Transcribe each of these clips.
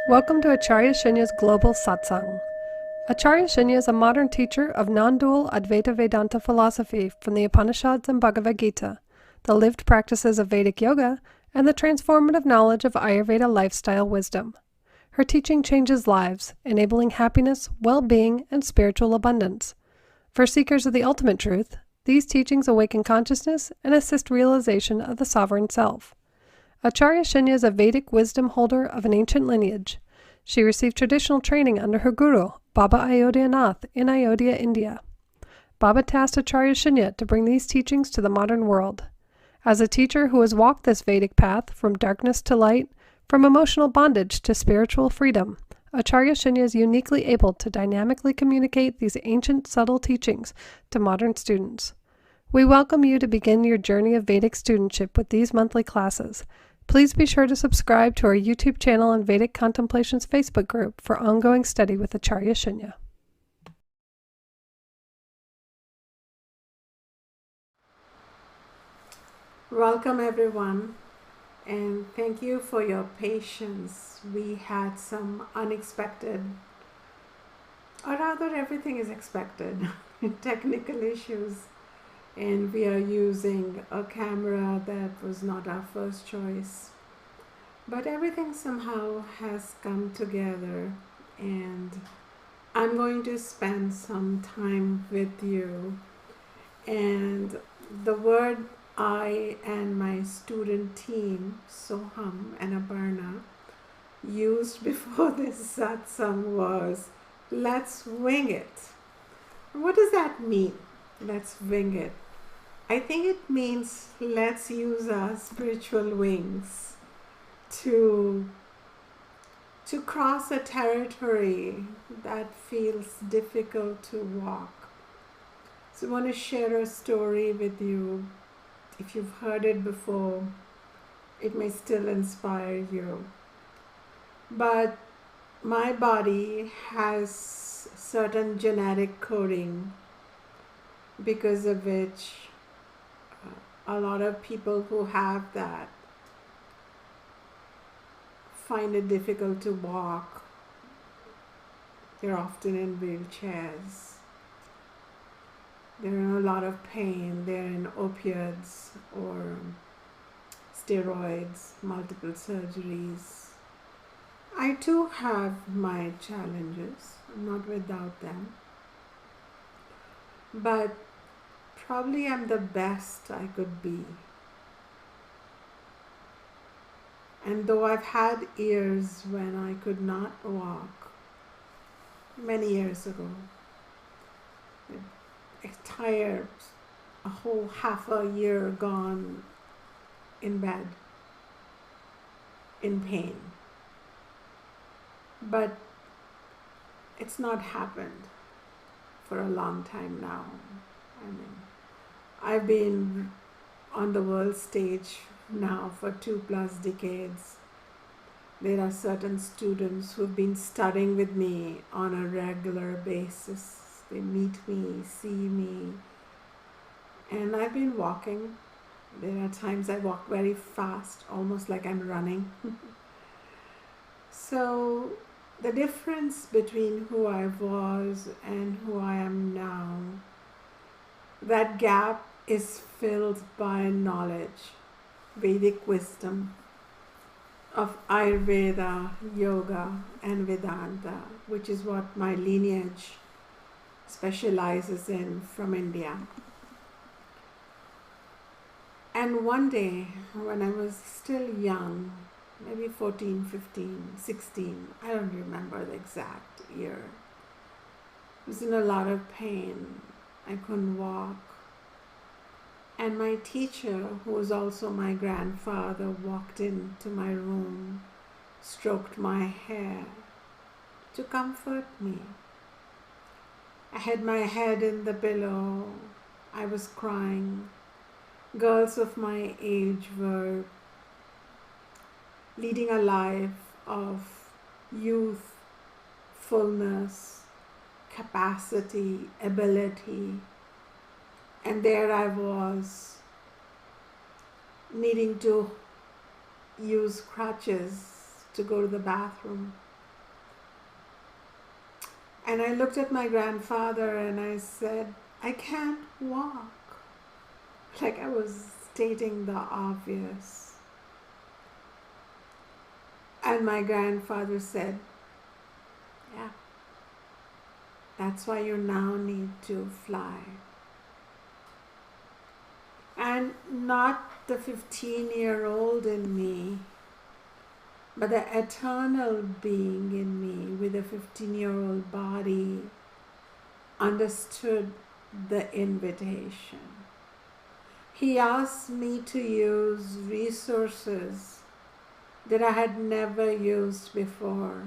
Welcome to Acharya Shunya's Global Satsang. Acharya Shunya is a modern teacher of non-dual Advaita Vedanta philosophy from the Upanishads and Bhagavad Gita, the lived practices of Vedic yoga, and the transformative knowledge of Ayurveda lifestyle wisdom. Her teaching changes lives, enabling happiness, well-being, and spiritual abundance. For seekers of the ultimate truth, these teachings awaken consciousness and assist realization of the sovereign self. Acharya Shunya is a Vedic wisdom holder of an ancient lineage. She received traditional training under her guru, Baba Ayodhya Nath, in Ayodhya, India. Baba tasked Acharya Shunya to bring these teachings to the modern world. As a teacher who has walked this Vedic path from darkness to light, from emotional bondage to spiritual freedom, Acharya Shunya is uniquely able to dynamically communicate these ancient subtle teachings to modern students. We welcome you to begin your journey of Vedic studentship with these monthly classes. Please be sure to subscribe to our YouTube channel and Vedic Contemplations Facebook group for ongoing study with Acharya Shunya. Welcome everyone, and thank you for your patience. We had some unexpected, or rather everything is expected, technical issues, and we are using a camera that was not our first choice. But everything somehow has come together, and I'm going to spend some time with you. And the word I and my student team, Soham and Aparna, used before this satsang was, let's wing it. What does that mean? Let's wing it. I think it means let's use our spiritual wings to cross a territory that feels difficult to walk. So I want to share a story with you. If you've heard it before, it may still inspire you. But my body has certain genetic coding because of which a lot of people who have that find it difficult to walk. They're often in wheelchairs. They're in a lot of pain. They're in opiates or steroids, multiple surgeries. I too have my challenges. I'm not without them. But probably I'm the best I could be. And though I've had years when I could not walk, many years ago, a whole half a year gone in bed, in pain. But it's not happened for a long time now. I've been on the world stage now for 2+ decades. There are certain students who've been studying with me on a regular basis. They meet me, see me, and I've been walking. There are times I walk very fast, almost like I'm running. So the difference between who I was and who I am now, that gap is filled by knowledge, Vedic wisdom of Ayurveda, yoga, and Vedanta, which is what my lineage specializes in from India. And one day, when I was still young, maybe 14, 15, 16, I don't remember the exact year, I was in a lot of pain. I couldn't walk. And my teacher, who was also my grandfather, walked into my room, stroked my hair to comfort me. I had my head in the pillow. I was crying. Girls of my age were leading a life of youth, fullness, capacity, ability. And there I was, needing to use crutches to go to the bathroom. And I looked at my grandfather and I said, I can't walk. Like I was stating the obvious. And my grandfather said, yeah, that's why you now need to fly. And not the 15-year-old in me, but the eternal being in me with a 15-year-old body understood the invitation. He asked me to use resources that I had never used before,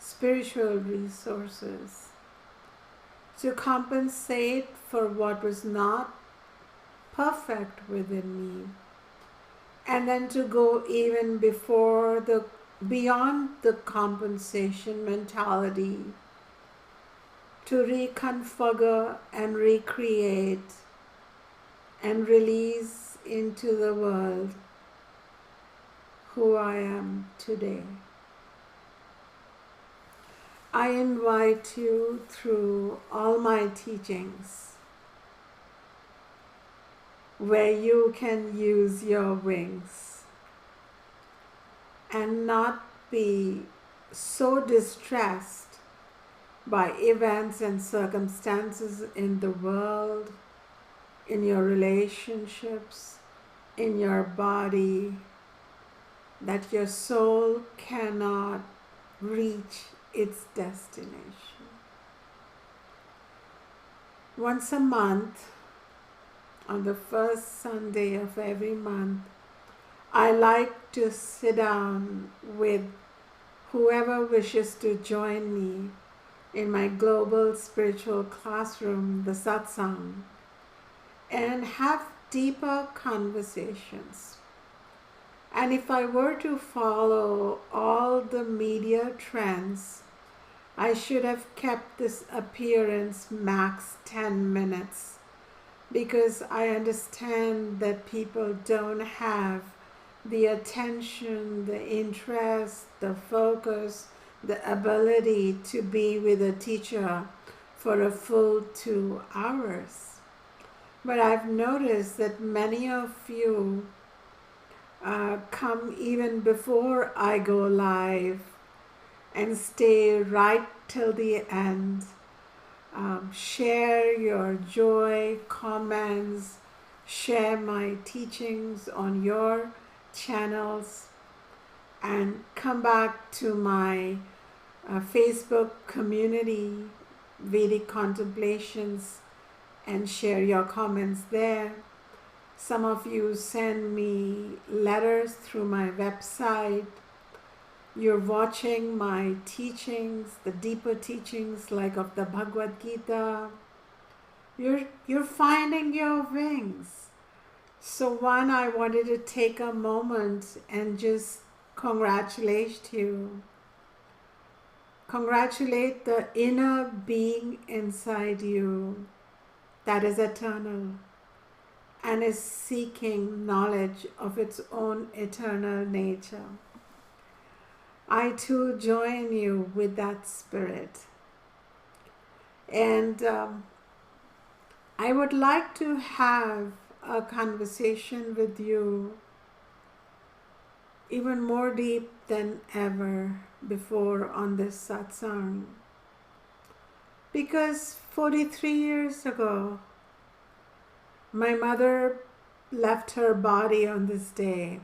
spiritual resources, to compensate for what was not perfect within me, and then to go even beyond the compensation mentality, to reconfigure and recreate and release into the world who I am today. I invite you through all my teachings where you can use your wings and not be so distressed by events and circumstances in the world, in your relationships, in your body, that your soul cannot reach its destination. Once a month, on the first Sunday of every month, I like to sit down with whoever wishes to join me in my global spiritual classroom, the Satsang, and have deeper conversations. And if I were to follow all the media trends, I should have kept this appearance max 10 minutes, because I understand that people don't have the attention, the interest, the focus, the ability to be with a teacher for a full 2 hours. But I've noticed that many of you come even before I go live and stay right till the end. Share your joy, comments, share my teachings on your channels, and come back to my Facebook community, Vedic Contemplations, and share your comments there. Some of you send me letters through my website. You're watching my teachings, the deeper teachings like of the Bhagavad Gita. You're finding your wings. So one, I wanted to take a moment and just congratulate you. Congratulate the inner being inside you that is eternal and is seeking knowledge of its own eternal nature. I too join you with that spirit. And I would like to have a conversation with you even more deep than ever before on this satsang. Because 43 years ago, my mother left her body on this day.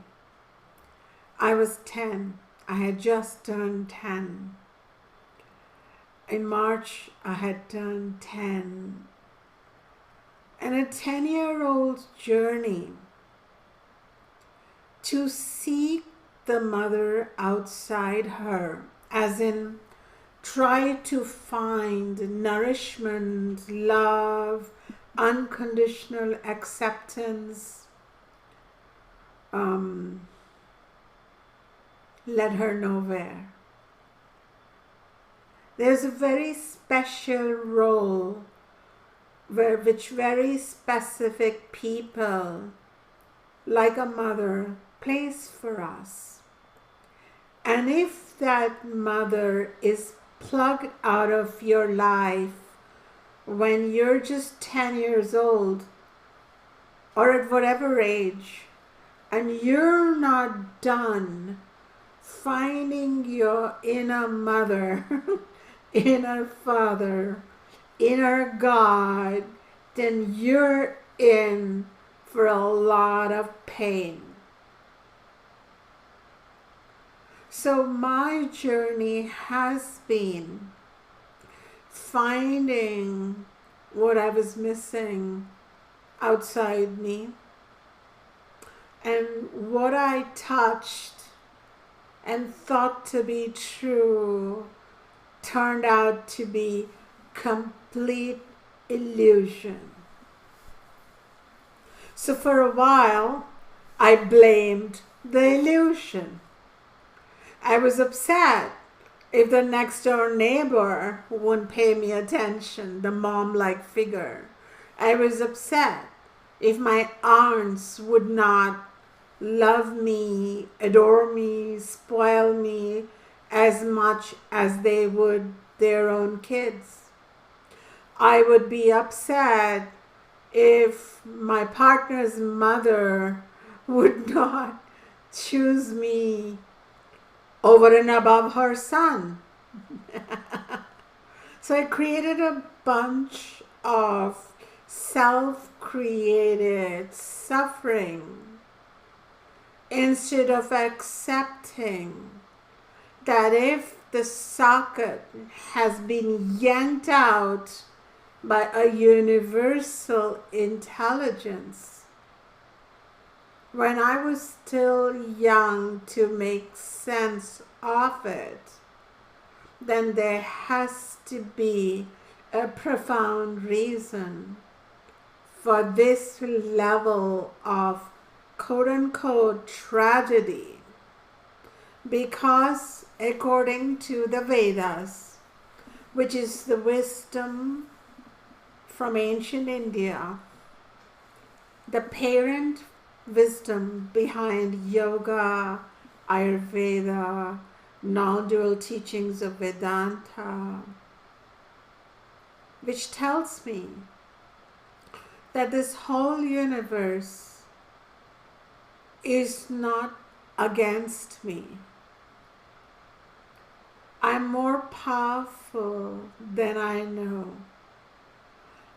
I was 10. I had just turned 10. In March, I had turned 10. And a 10-year-old's journey to seek the mother outside her, as in try to find nourishment, love, unconditional acceptance, led her nowhere. There's a very special role which very specific people, like a mother, plays for us. And if that mother is plucked out of your life when you're just 10 years old or at whatever age, and you're not done finding your inner mother, inner father, inner God, then you're in for a lot of pain. So my journey has been finding what I was missing outside me, and what I touched and thought to be true turned out to be complete illusion. So for a while, I blamed the illusion. I was upset if the next door neighbor wouldn't pay me attention, the mom-like figure. I was upset if my aunts would not love me, adore me, spoil me as much as they would their own kids. I would be upset if my partner's mother would not choose me over and above her son. So I created a bunch of self-created suffering instead of accepting that if the socket has been yanked out by a universal intelligence, when I was still young to make sense of it, then there has to be a profound reason for this level of quote-unquote tragedy. Because according to the Vedas, which is the wisdom from ancient India, the parent wisdom behind yoga, Ayurveda, non-dual teachings of Vedanta, which tells me that this whole universe is not against me. I'm more powerful than I know.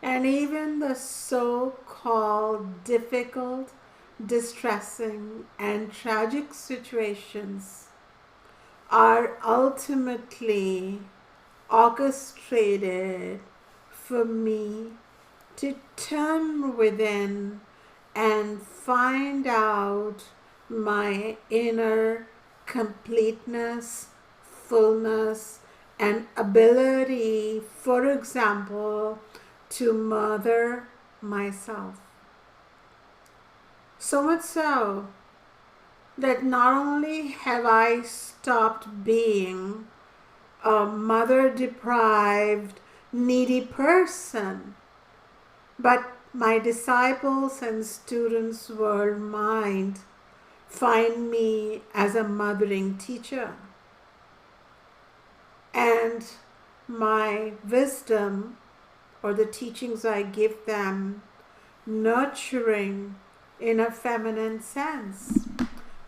And even the so-called difficult, distressing, and tragic situations are ultimately orchestrated for me to turn within and find out my inner completeness, fullness, and ability, for example, to mother myself. So much so that not only have I stopped being a mother-deprived, needy person, but my disciples and students worldwide find me as a mothering teacher. And my wisdom, or the teachings I give them, nurturing in a feminine sense.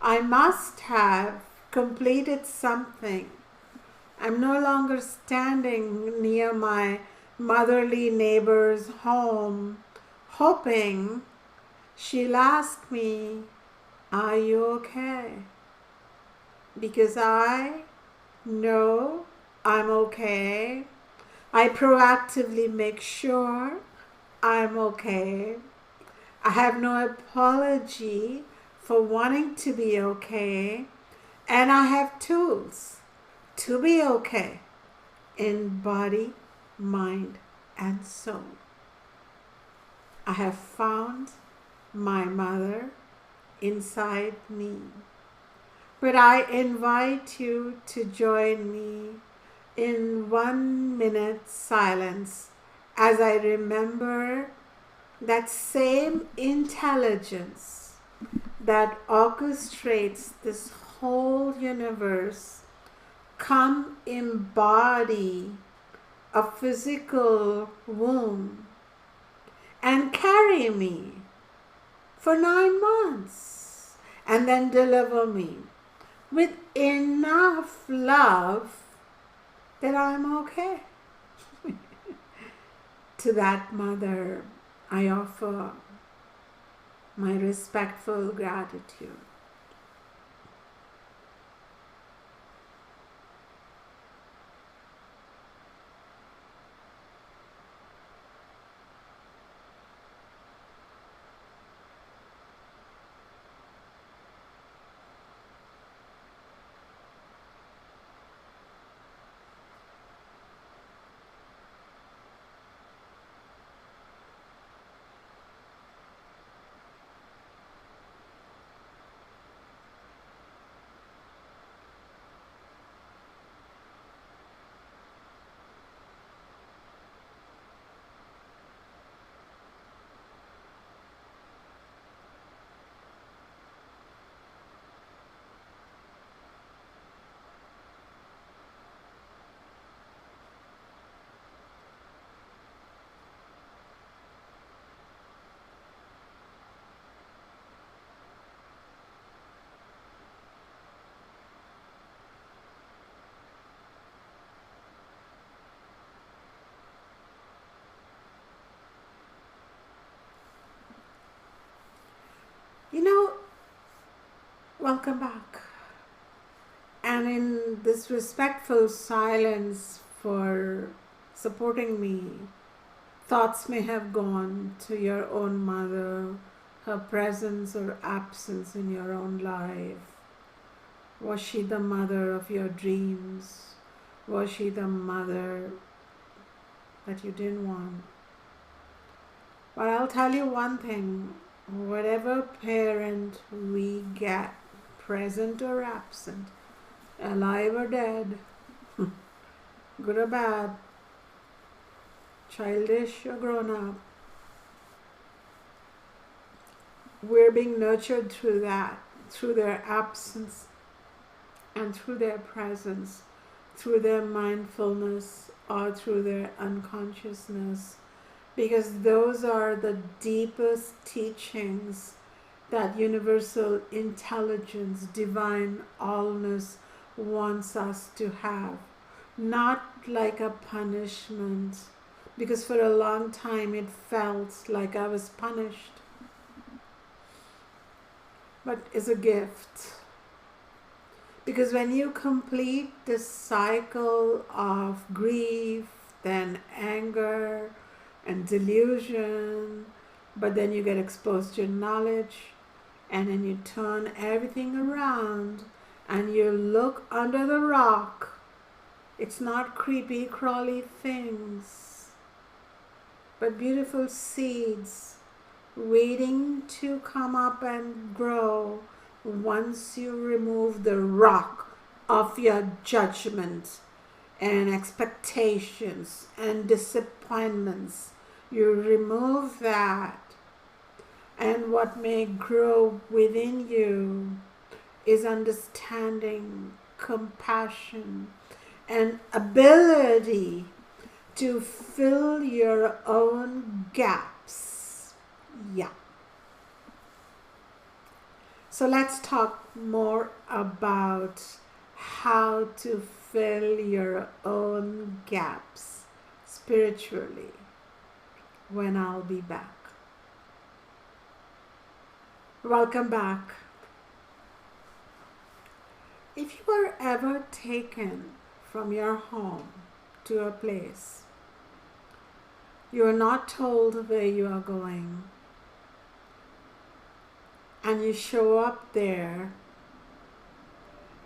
I must have completed something. I'm no longer standing near my motherly neighbor's home, hoping she'll ask me, "Are you okay?" Because I know I'm okay. I proactively make sure I'm okay. I have no apology for wanting to be okay, and I have tools to be okay in body, mind, and soul. I have found my mother inside me. But I invite you to join me in 1 minute silence as I remember that same intelligence that orchestrates this whole universe come embody a physical womb and carry me for 9 months and then deliver me with enough love that I'm okay. To that mother, I offer my respectful gratitude. Welcome back. And in this respectful silence for supporting me, thoughts may have gone to your own mother, her presence or absence in your own life. Was she the mother of your dreams? Was she the mother that you didn't want? But I'll tell you one thing, whatever parent we get, present or absent, alive or dead, good or bad, childish or grown up, we're being nurtured through that, through their absence and through their presence, through their mindfulness or through their unconsciousness, because those are the deepest teachings that universal intelligence, divine allness wants us to have. Not like a punishment, because for a long time it felt like I was punished, but is a gift. Because when you complete the cycle of grief, then anger and delusion, but then you get exposed to knowledge, and then you turn everything around and you look under the rock. It's not creepy, crawly things, but beautiful seeds waiting to come up and grow once you remove the rock of your judgment and expectations and disappointments. You remove that, and what may grow within you is understanding, compassion, and ability to fill your own gaps. Yeah. So let's talk more about how to fill your own gaps spiritually when I'll be back. Welcome back. If you were ever taken from your home to a place, you are not told where you are going, and you show up there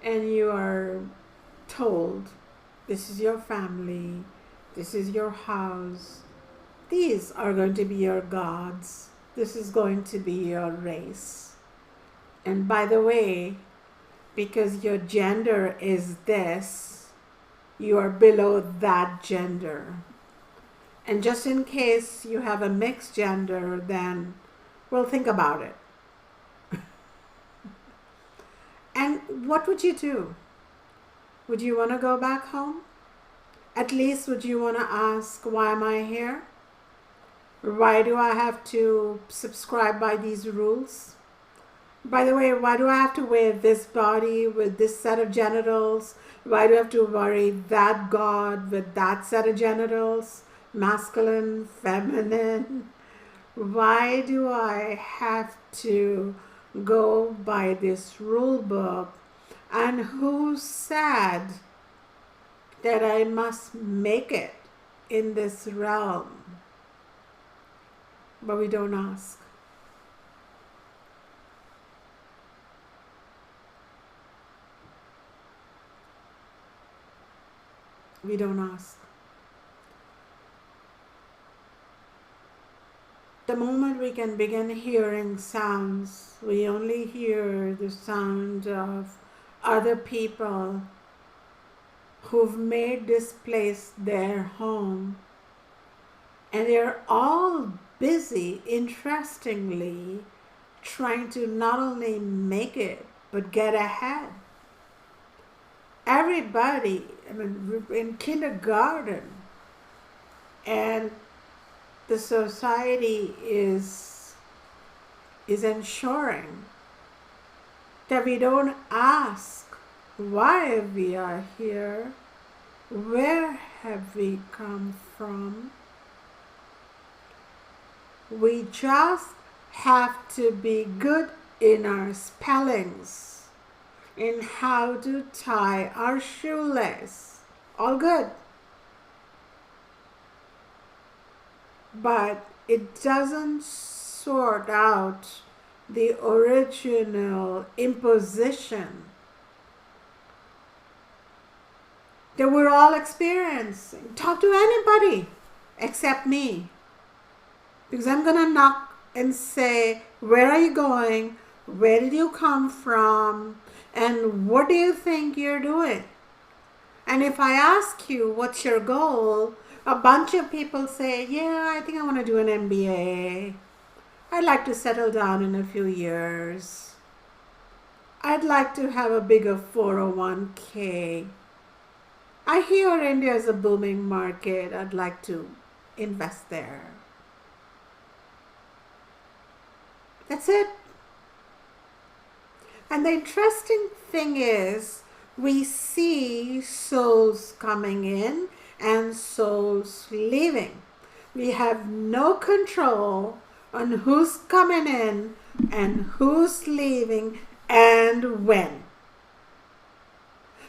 and you are told, this is your family, this is your house, these are going to be your gods, this is going to be your race. And by the way, because your gender is this, you are below that gender. And just in case you have a mixed gender, then, well, think about it. And what would you do? Would you want to go back home? At least would you want to ask, why am I here? Why do I have to subscribe by these rules? By the way, why do I have to wear this body with this set of genitals? Why do I have to worry that God with that set of genitals? Masculine, feminine. Why do I have to go by this rule book? And who said that I must make it in this realm? But we don't ask. We don't ask. The moment we can begin hearing sounds, we only hear the sound of other people who've made this place their home. And they're all busy, interestingly, trying to not only make it, but get ahead. Everybody, in kindergarten, and the society is ensuring that we don't ask why we are here, where have we come from. We just have to be good in our spellings, in how to tie our shoelace. All good. But it doesn't sort out the original imposition that we're all experiencing. Talk to anybody except me. Because I'm going to knock and say, where are you going? Where did you come from? And what do you think you're doing? And if I ask you, what's your goal? A bunch of people say, yeah, I think I want to do an MBA. I'd like to settle down in a few years. I'd like to have a bigger 401k. I hear India is a booming market. I'd like to invest there. That's it. And the interesting thing is, we see souls coming in and souls leaving. We have no control on who's coming in and who's leaving and when.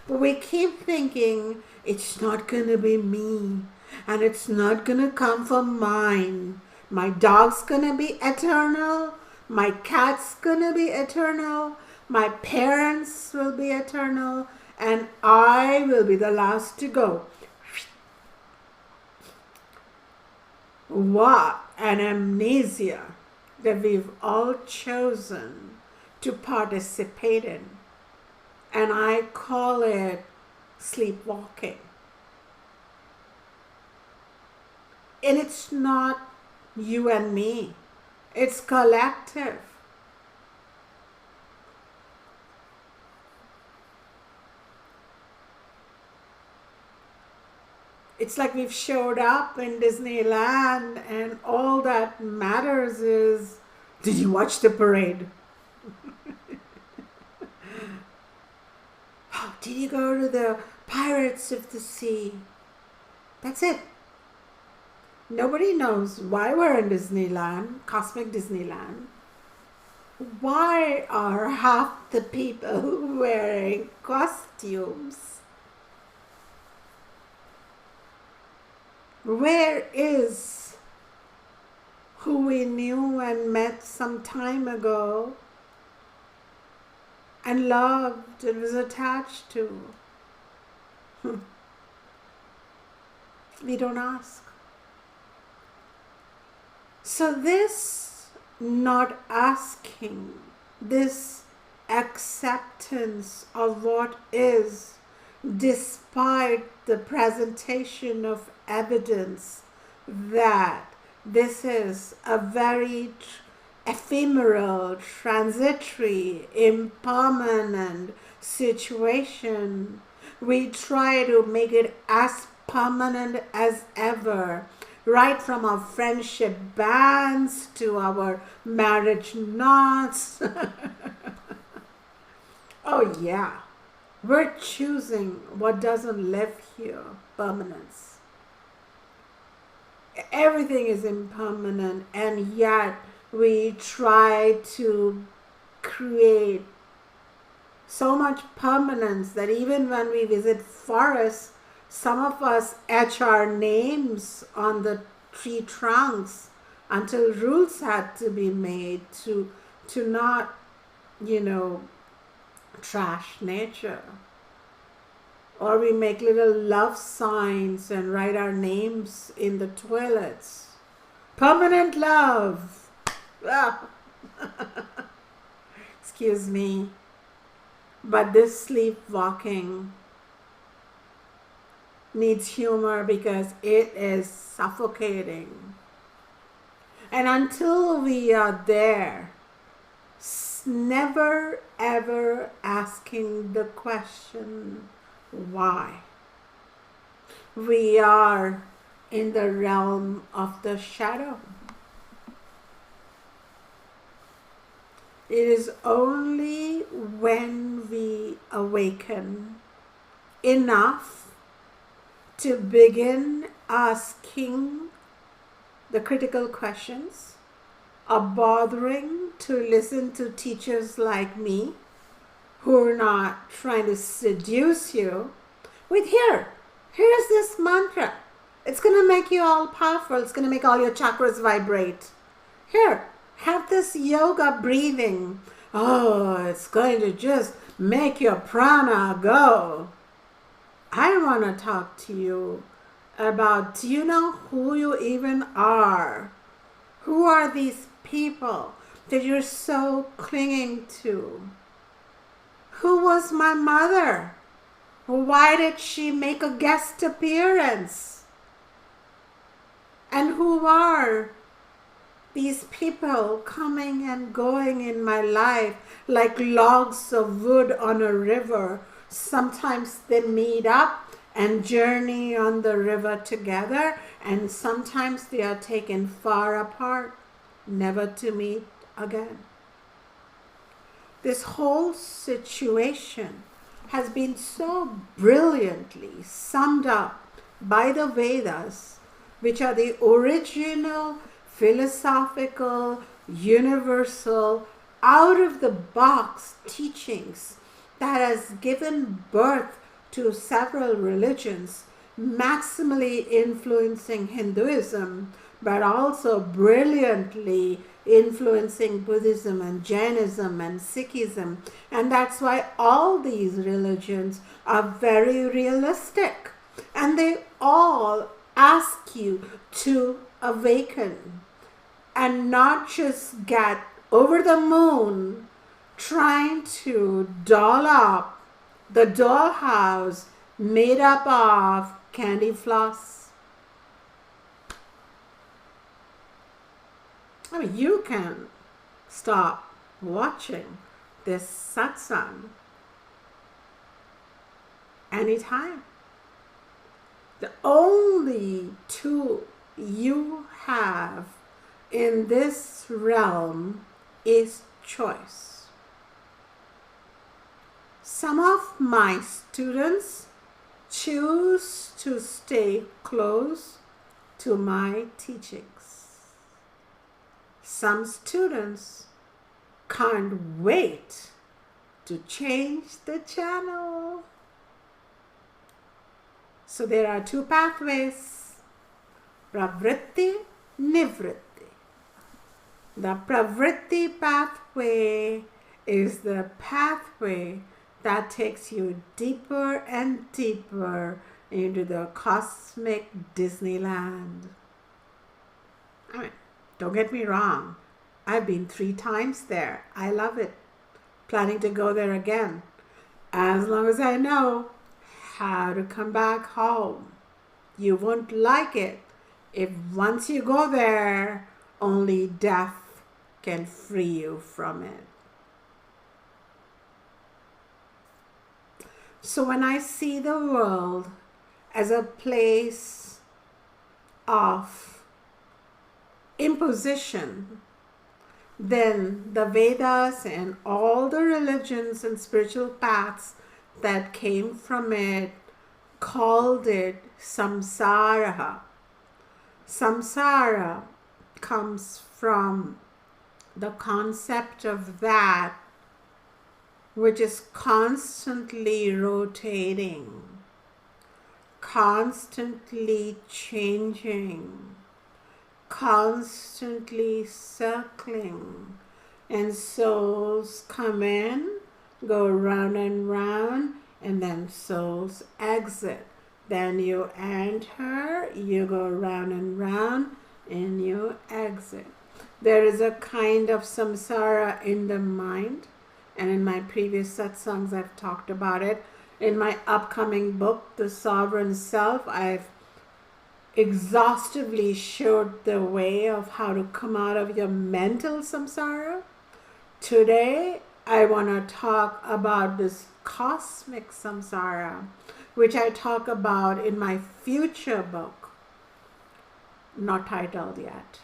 But we keep thinking, it's not going to be me, and it's not going to come from mine. My dog's going to be eternal. My cat's going to be eternal. My parents will be eternal. And I will be the last to go. What an amnesia that we've all chosen to participate in. And I call it sleepwalking. And it's not you and me. It's collective. It's like we've showed up in Disneyland and all that matters is, did you watch the parade? Oh, did you go to the Pirates of the Sea? That's it. Nobody knows why we're in Disneyland, cosmic Disneyland. Why are half the people wearing costumes? Where is who we knew and met some time ago and loved and was attached to? We don't ask. So this not asking, this acceptance of what is, despite the presentation of evidence that this is a very ephemeral, transitory, impermanent situation, We try to make it as permanent as ever, right from our friendship bands to our marriage knots. Oh yeah, we're choosing what doesn't live here, permanence. Everything is impermanent, and yet we try to create so much permanence that even when we visit forests, some of us etch our names on the tree trunks until rules had to be made to not, trash nature. Or we make little love signs and write our names in the toilets. Permanent love. Ah. Excuse me. But this sleepwalking needs humor because it is suffocating. And until we are there, never ever asking the question, why? We are in the realm of the shadow. It is only when we awaken enough to begin asking the critical questions, or bothering to listen to teachers like me who are not trying to seduce you with here's this mantra. It's going to make you all powerful. It's going to make all your chakras vibrate. Here, have this yoga breathing. Oh, it's going to just make your prana go. I want to talk to you about, do you know who you even are? Who are these people that you're so clinging to? Who was my mother? Why did she make a guest appearance? And who are these people coming and going in my life like logs of wood on a river? Sometimes they meet up and journey on the river together, and sometimes they are taken far apart, never to meet again. This whole situation has been so brilliantly summed up by the Vedas, which are the original philosophical, universal, out-of-the-box teachings that has given birth to several religions, maximally influencing Hinduism, but also brilliantly influencing Buddhism and Jainism and Sikhism. And that's why all these religions are very realistic. And they all ask you to awaken and not just get over the moon trying to doll up the dollhouse made up of candy floss. I mean, you can stop watching this satsang anytime. The only tool you have in this realm is choice. Some of my students choose to stay close to my teachings. Some students can't wait to change the channel. So there are two pathways, pravritti, nivritti. The pravritti pathway is the pathway that takes you deeper and deeper into the cosmic Disneyland. I mean, don't get me wrong. I've been 3 times there. I love it. Planning to go there again. As long as I know how to come back home. You won't like it if once you go there, only death can free you from it. So when I see the world as a place of imposition, then the Vedas and all the religions and spiritual paths that came from it called it samsara. Samsara comes from the concept of that which is constantly rotating, constantly changing, constantly circling, and souls come in, go round and round, and then souls exit. Then you enter, you go round and round, and you exit. There is a kind of samsara in the mind, and in my previous satsangs I've talked about it. In my upcoming book, The Sovereign Self, I've exhaustively showed the way of how to come out of your mental samsara. Today, I want to talk about this cosmic samsara, which I talk about in my future book, not titled yet.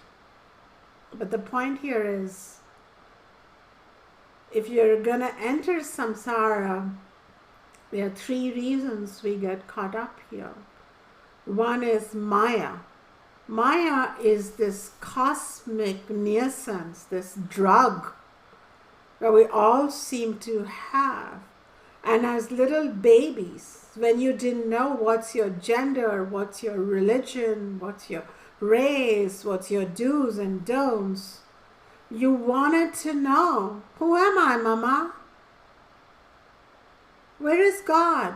But the point here is, if you're going to enter samsara, there are 3 reasons we get caught up here. One is Maya. Maya is this cosmic nuisance, this drug that we all seem to have. And as little babies, when you didn't know what's your gender, what's your religion, what's your race, what's your do's and don'ts, you wanted to know, who am I, Mama? Where is God?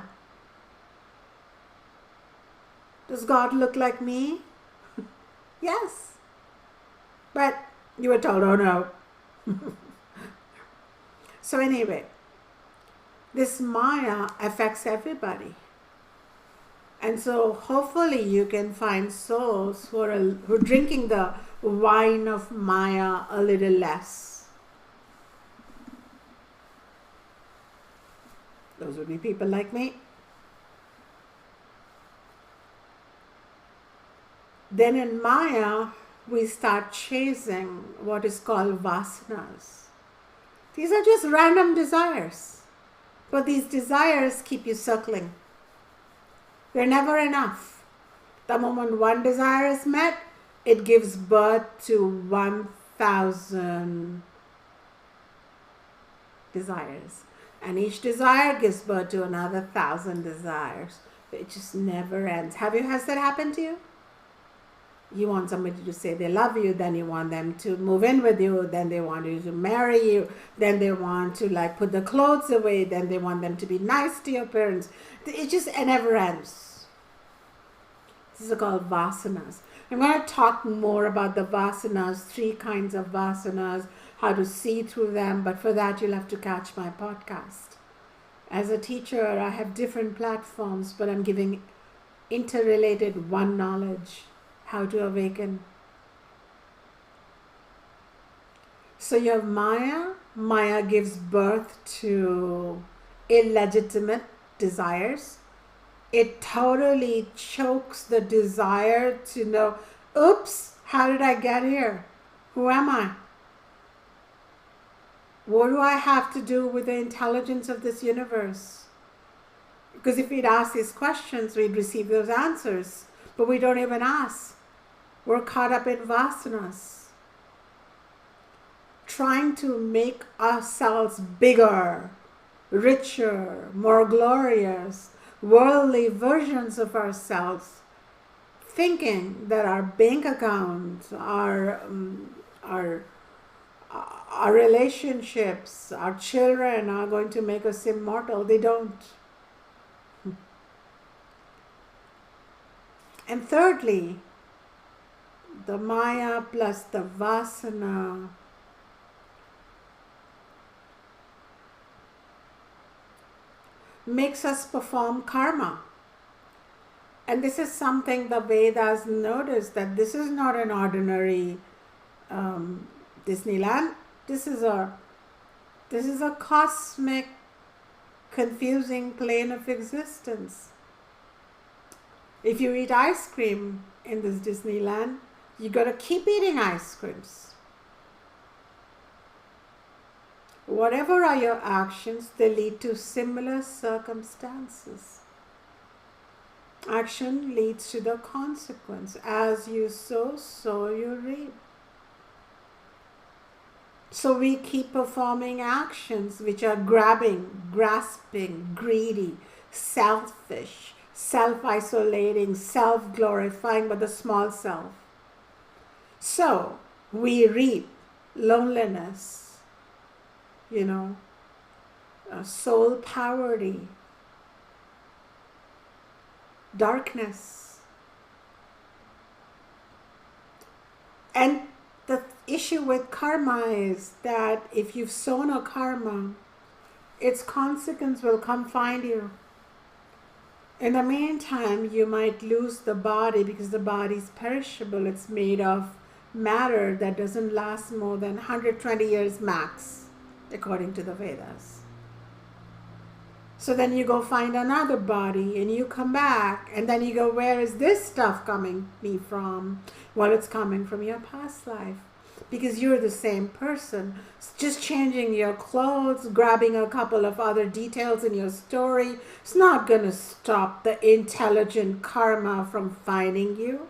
Does God look like me? Yes. But you were told, oh no. So anyway, this Maya affects everybody. And so hopefully you can find souls who are drinking the wine of Maya a little less. Those would be people like me. Then in Maya, we start chasing what is called vasanas. These are just random desires. But these desires keep you circling. They're never enough. The moment one desire is met, it gives birth to 1,000 desires. And each desire gives birth to another 1,000 desires. It just never ends. Has that happened to you? You want somebody to say they love you, then you want them to move in with you, then they want you to marry you, then they want to put the clothes away, then they want them to be nice to your parents. It never ends. These are called vasanas. I'm going to talk more about the vasanas, 3 kinds of vasanas, how to see through them, but for that you'll have to catch my podcast. As a teacher, I have different platforms, but I'm giving interrelated one knowledge. How to awaken. So you have Maya. Maya gives birth to illegitimate desires. It totally chokes the desire to know, oops, how did I get here? Who am I? What do I have to do with the intelligence of this universe? Because if we'd ask these questions, we'd receive those answers. But we don't even ask. We're caught up in vasanas, trying to make ourselves bigger, richer, more glorious, worldly versions of ourselves, thinking that our bank account, our relationships, our children are going to make us immortal. They don't. And thirdly, the Maya plus the Vasana makes us perform karma. And this is something the Vedas notice, that this is not an ordinary Disneyland. This is a cosmic confusing plane of existence. If you eat ice cream in this Disneyland, you got to keep eating ice creams. Whatever are your actions, they lead to similar circumstances. Action leads to the consequence. As you sow, so you reap. So we keep performing actions which are grabbing, grasping, greedy, selfish, self-isolating, self-glorifying, but the small self. So we reap loneliness, soul poverty, darkness. And the issue with karma is that if you've sown a karma, its consequence will come find you. In the meantime, you might lose the body because the body is perishable. It's made of matter that doesn't last more than 120 years max, according to the Vedas. So then you go find another body and you come back and then you go, where is this stuff coming me from? Well, it's coming from your past life because you're the same person. It's just changing your clothes, grabbing a couple of other details in your story. It's not going to stop the intelligent karma from finding you.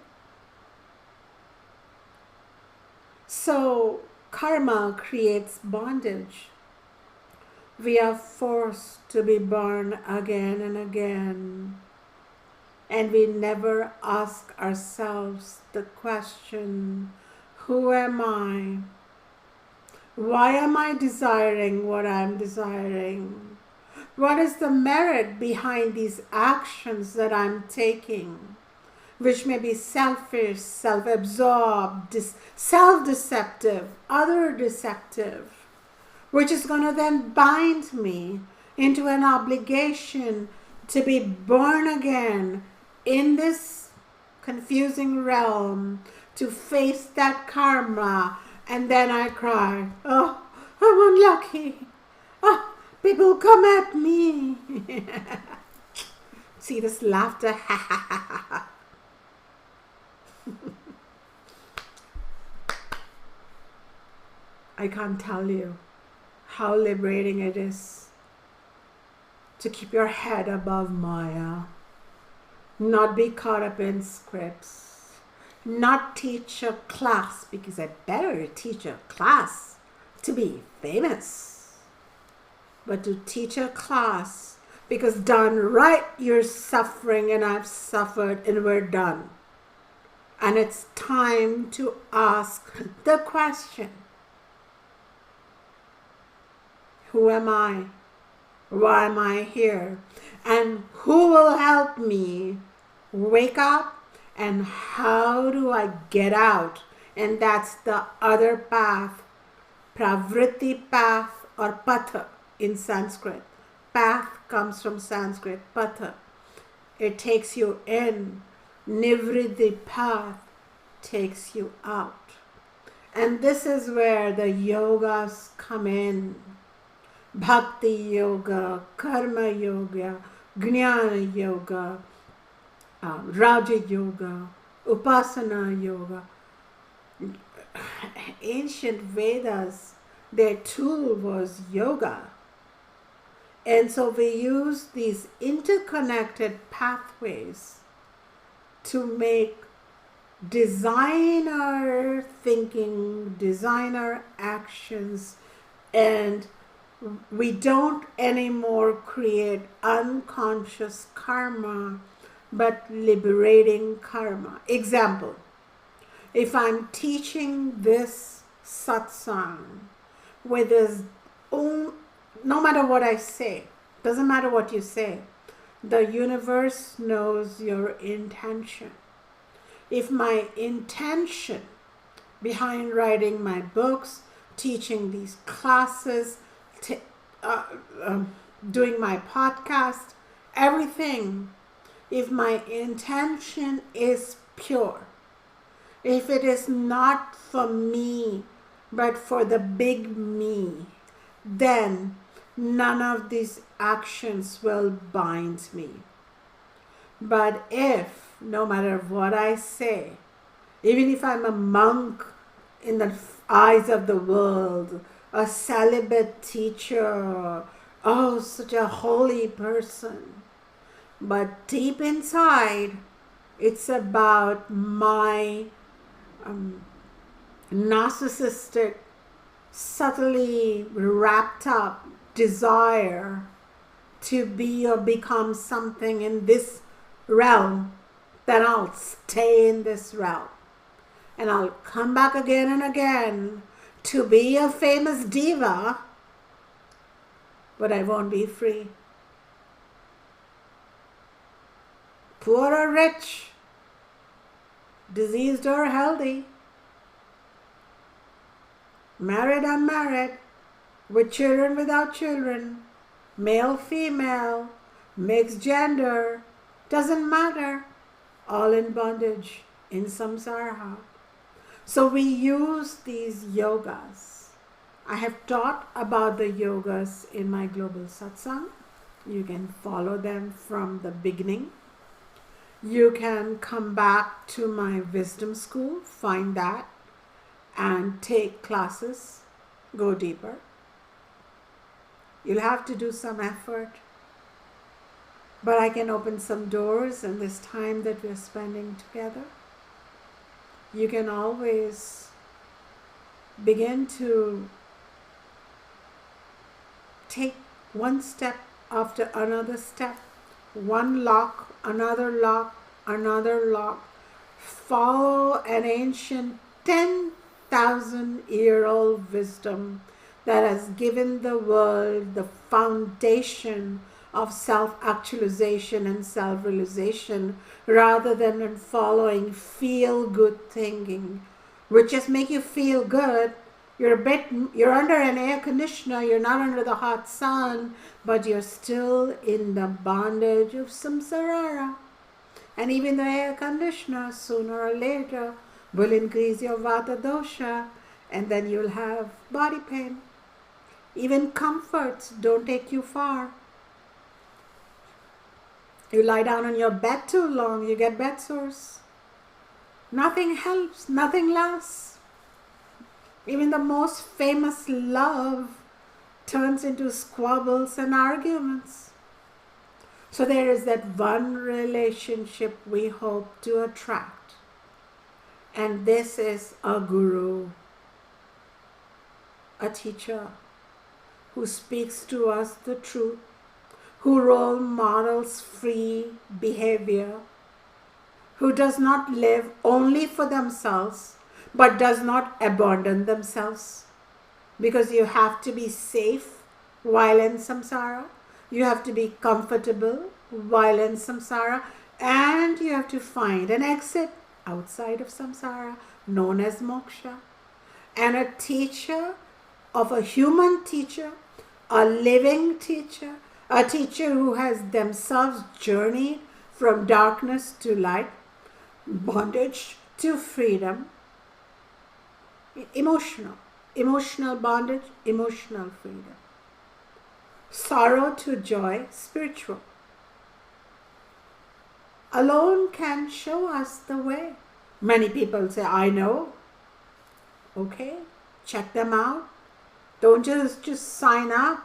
So karma creates bondage. We are forced to be born again and again. And we never ask ourselves the question, who am I? Why am I desiring what I'm desiring? What is the merit behind these actions that I'm taking? Which may be selfish, self-absorbed, self-deceptive, other deceptive, which is going to then bind me into an obligation to be born again in this confusing realm, to face that karma, and then I cry, oh, I'm unlucky. Oh, people come at me. See this laughter, ha ha ha ha. I can't tell you how liberating it is to keep your head above Maya, not be caught up in scripts, not teach a class because I better teach a class to be famous, but to teach a class because done right you're suffering and I've suffered and we're done. And it's time to ask the question, who am I? Why am I here? And who will help me wake up? And how do I get out? And that's the other path, pravritti path or patha in Sanskrit. Path comes from Sanskrit, patha. It takes you in. Nivritti path takes you out. And this is where the yogas come in. Bhakti yoga, karma yoga, jnana yoga, raja yoga, upasana yoga. Ancient Vedas, their tool was yoga. And so we use these interconnected pathways to make designer thinking, designer actions, and we don't anymore create unconscious karma, but liberating karma. Example, if I'm teaching this satsang with this own, no matter what I say, doesn't matter what you say, the universe knows your intention. If my intention behind writing my books, teaching these classes, doing my podcast, everything, if my intention is pure, if it is not for me, but for the big me, then none of these actions will bind me. But if, no matter what I say, even if I'm a monk in the eyes of the world, a celibate teacher, oh, such a holy person, but deep inside, it's about my narcissistic, subtly wrapped up desire to be or become something in this realm, then I'll stay in this realm. And I'll come back again and again to be a famous diva, but I won't be free. Poor or rich, diseased or healthy, married, unmarried, with children, without children, male, female, mixed gender, doesn't matter, all in bondage, in samsara. So we use these yogas. I have taught about the yogas in my global satsang. You can follow them from the beginning. You can come back to my wisdom school, find that, and take classes, go deeper. You'll have to do some effort, but I can open some doors in this time that we're spending together. You can always begin to take one step after another step, one lock, another lock, another lock. Follow an ancient 10,000-year-old wisdom that has given the world the foundation of self-actualization and self-realization, rather than following feel-good thinking, which just make you feel good. You're under an air conditioner, you're not under the hot sun, but you're still in the bondage of samsara. And even the air conditioner, sooner or later, will increase your vata dosha, and then you'll have body pain. Even comforts don't take you far. You lie down on your bed too long, you get bed sores. Nothing helps, nothing lasts. Even the most famous love turns into squabbles and arguments. So there is that one relationship we hope to attract. And this is a guru, a teacher who speaks to us the truth, who role models free behavior, who does not live only for themselves, but does not abandon themselves. Because you have to be safe while in samsara, you have to be comfortable while in samsara, and you have to find an exit outside of samsara, known as moksha. And a teacher of a human teacher, a living teacher, a teacher who has themselves journeyed from darkness to light, bondage to freedom, emotional bondage, emotional freedom, sorrow to joy, spiritual. Alone can show us the way. Many people say, I know. Okay, check them out. Don't just sign up.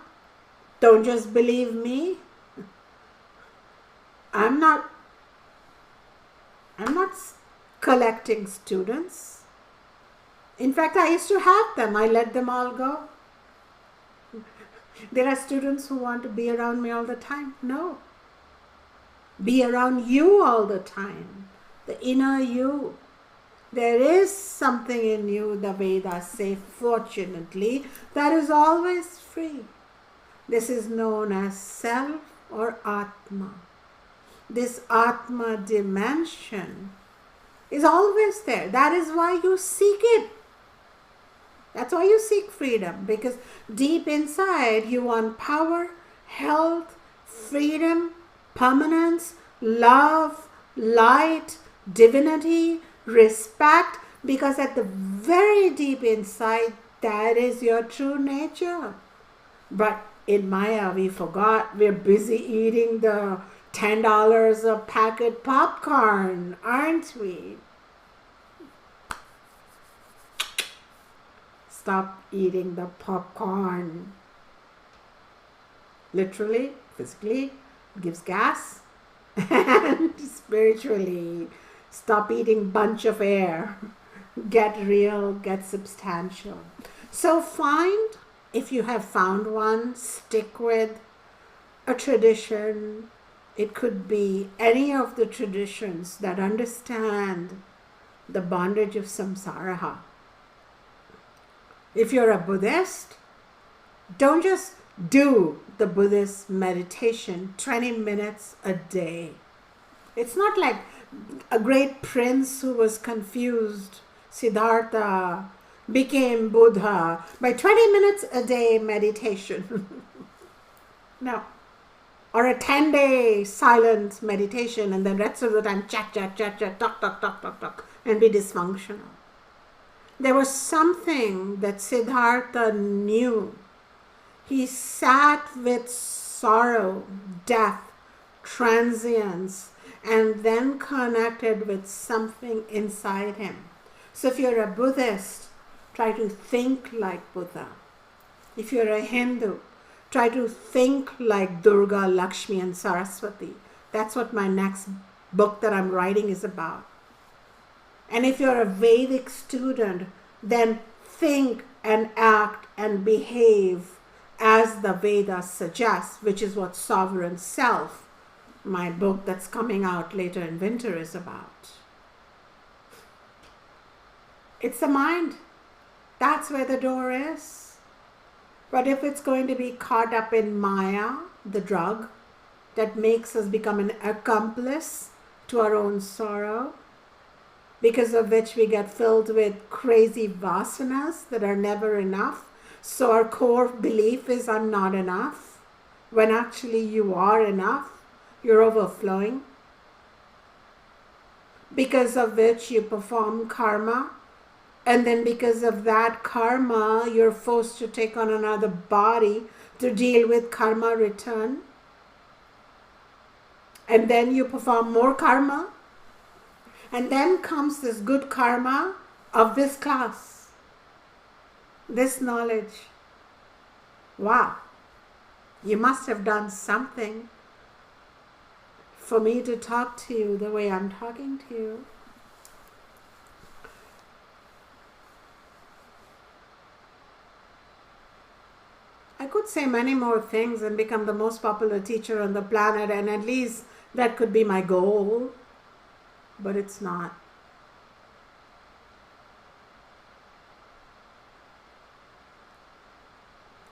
Don't just believe me. I'm not collecting students. In fact, I used to have them. I let them all go. There are students who want to be around me all the time. No. Be around you all the time. The inner you. There is something in you, the Vedas say, fortunately, that is always free. This is known as self or Atma. This Atma dimension is always there. That is why you seek it. That's why you seek freedom, because deep inside you want power, health, freedom, permanence, love, light, divinity, respect, because at the very deep inside, that is your true nature. But in Maya, we forgot we're busy eating the $10 a packet popcorn, aren't we? Stop eating the popcorn. Literally, physically, it gives gas. And spiritually, stop eating bunch of air. Get real, get substantial. So find, if you have found one, stick with a tradition. It could be any of the traditions that understand the bondage of samsara. If you're a Buddhist, don't just do the Buddhist meditation 20 minutes a day. It's not like a great prince who was confused, Siddhartha, became Buddha by 20 minutes a day meditation. No. Or a 10-day silent meditation and then rest of the time chat, talk, and be dysfunctional. There was something that Siddhartha knew. He sat with sorrow, death, transience, and then connected with something inside him. So if you're a Buddhist, try to think like Buddha. If you're a Hindu, try to think like Durga, Lakshmi, and Saraswati. That's what my next book that I'm writing is about. And if you're a Vedic student, then think and act and behave as the Vedas suggest, which is what Sovereign Self, my book that's coming out later in winter, is about. It's the mind. That's where the door is. But if it's going to be caught up in Maya, the drug that makes us become an accomplice to our own sorrow, because of which we get filled with crazy vasanas that are never enough. So our core belief is I'm not enough, when actually you are enough. You're overflowing. Because of which you perform karma, and then because of that karma, you're forced to take on another body to deal with karma return. And then you perform more karma. And then comes this good karma of this class, this knowledge. Wow, you must have done something for me to talk to you the way I'm talking to you. I could say many more things and become the most popular teacher on the planet, and at least that could be my goal. But it's not.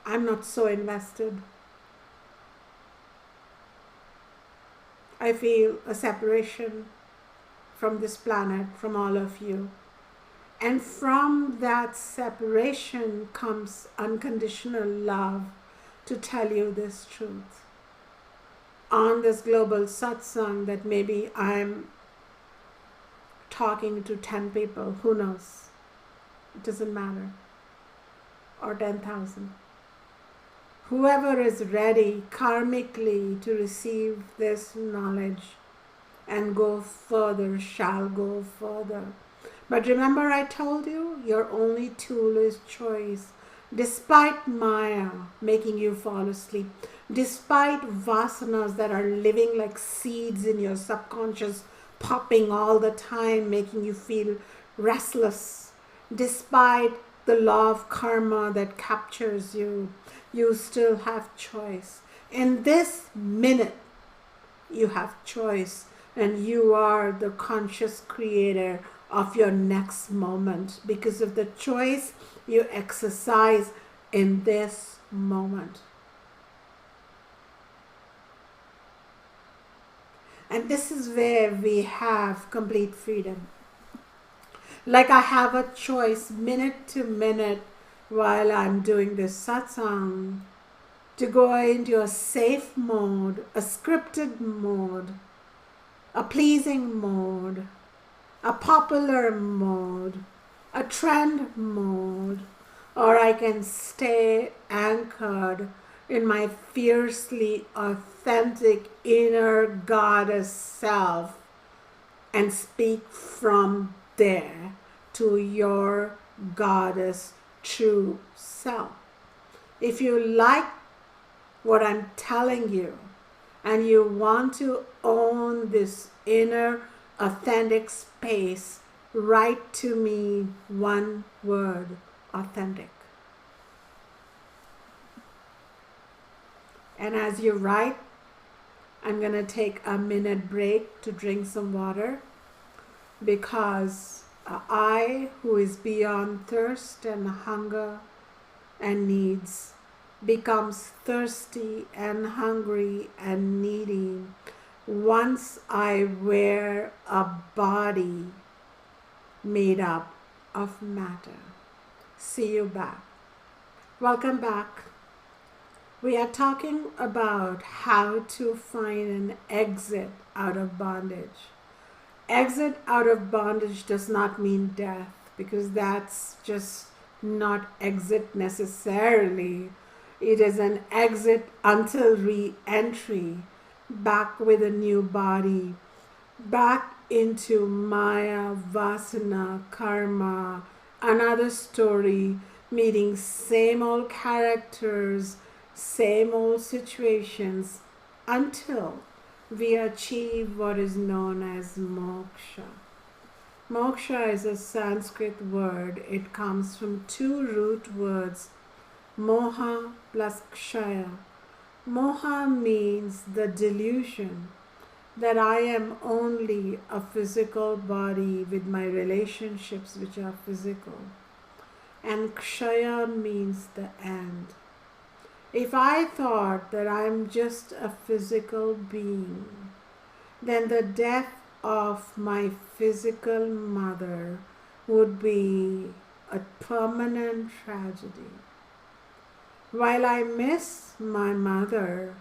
I'm not so invested. I feel a separation from this planet, from all of you. And from that separation comes unconditional love to tell you this truth. On this global satsang that maybe I'm talking to 10 people, who knows? It doesn't matter. Or 10,000. Whoever is ready karmically to receive this knowledge and go further shall go further. But remember I told you, your only tool is choice. Despite Maya making you fall asleep, despite vasanas that are living like seeds in your subconscious, popping all the time, making you feel restless, despite the law of karma that captures you, you still have choice. In this minute, you have choice, and you are the conscious creator of your next moment because of the choice you exercise in this moment. And this is where we have complete freedom. Like I have a choice minute to minute while I'm doing this satsang to go into a safe mode, a scripted mode, a pleasing mode, a popular mode, a trend mode, or I can stay anchored in my fiercely authentic inner goddess self and speak from there to your goddess true self. If you like what I'm telling you and you want to own this inner authentic space, write to me one word: authentic. And as you write, I'm going to take a minute break to drink some water, because I, who is beyond thirst and hunger and needs, becomes thirsty and hungry and needy once I wear a body made up of matter. See you back. Welcome back. We are talking about how to find an exit out of bondage. Exit out of bondage does not mean death, because that's just not exit necessarily. It is an exit until re-entry back with a new body, back into Maya, Vasana, Karma, another story, meeting same old characters, same old situations, until we achieve what is known as moksha. Moksha is a Sanskrit word. It comes from two root words, moha plus kshaya. Moha means the delusion that I am only a physical body with my relationships which are physical. And kshaya means the end. If I thought that I'm just a physical being, then the death of my physical mother would be a permanent tragedy. While I miss my mother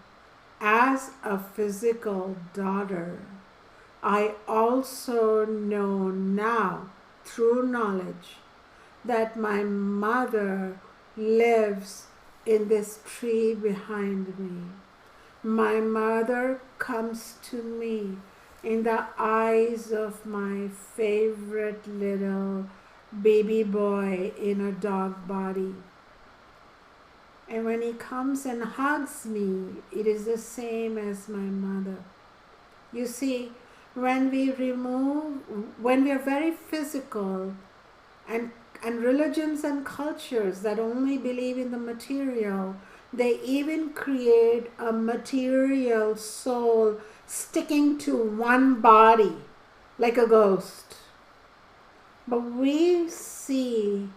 as a physical daughter, I also know now, through knowledge, that my mother lives in this tree behind me. My mother comes to me in the eyes of my favorite little baby boy in a dog body. And when he comes and hugs me, it is the same as my mother. You see, when we are very physical, and religions and cultures that only believe in the material, they even create a material soul sticking to one body like a ghost. But we see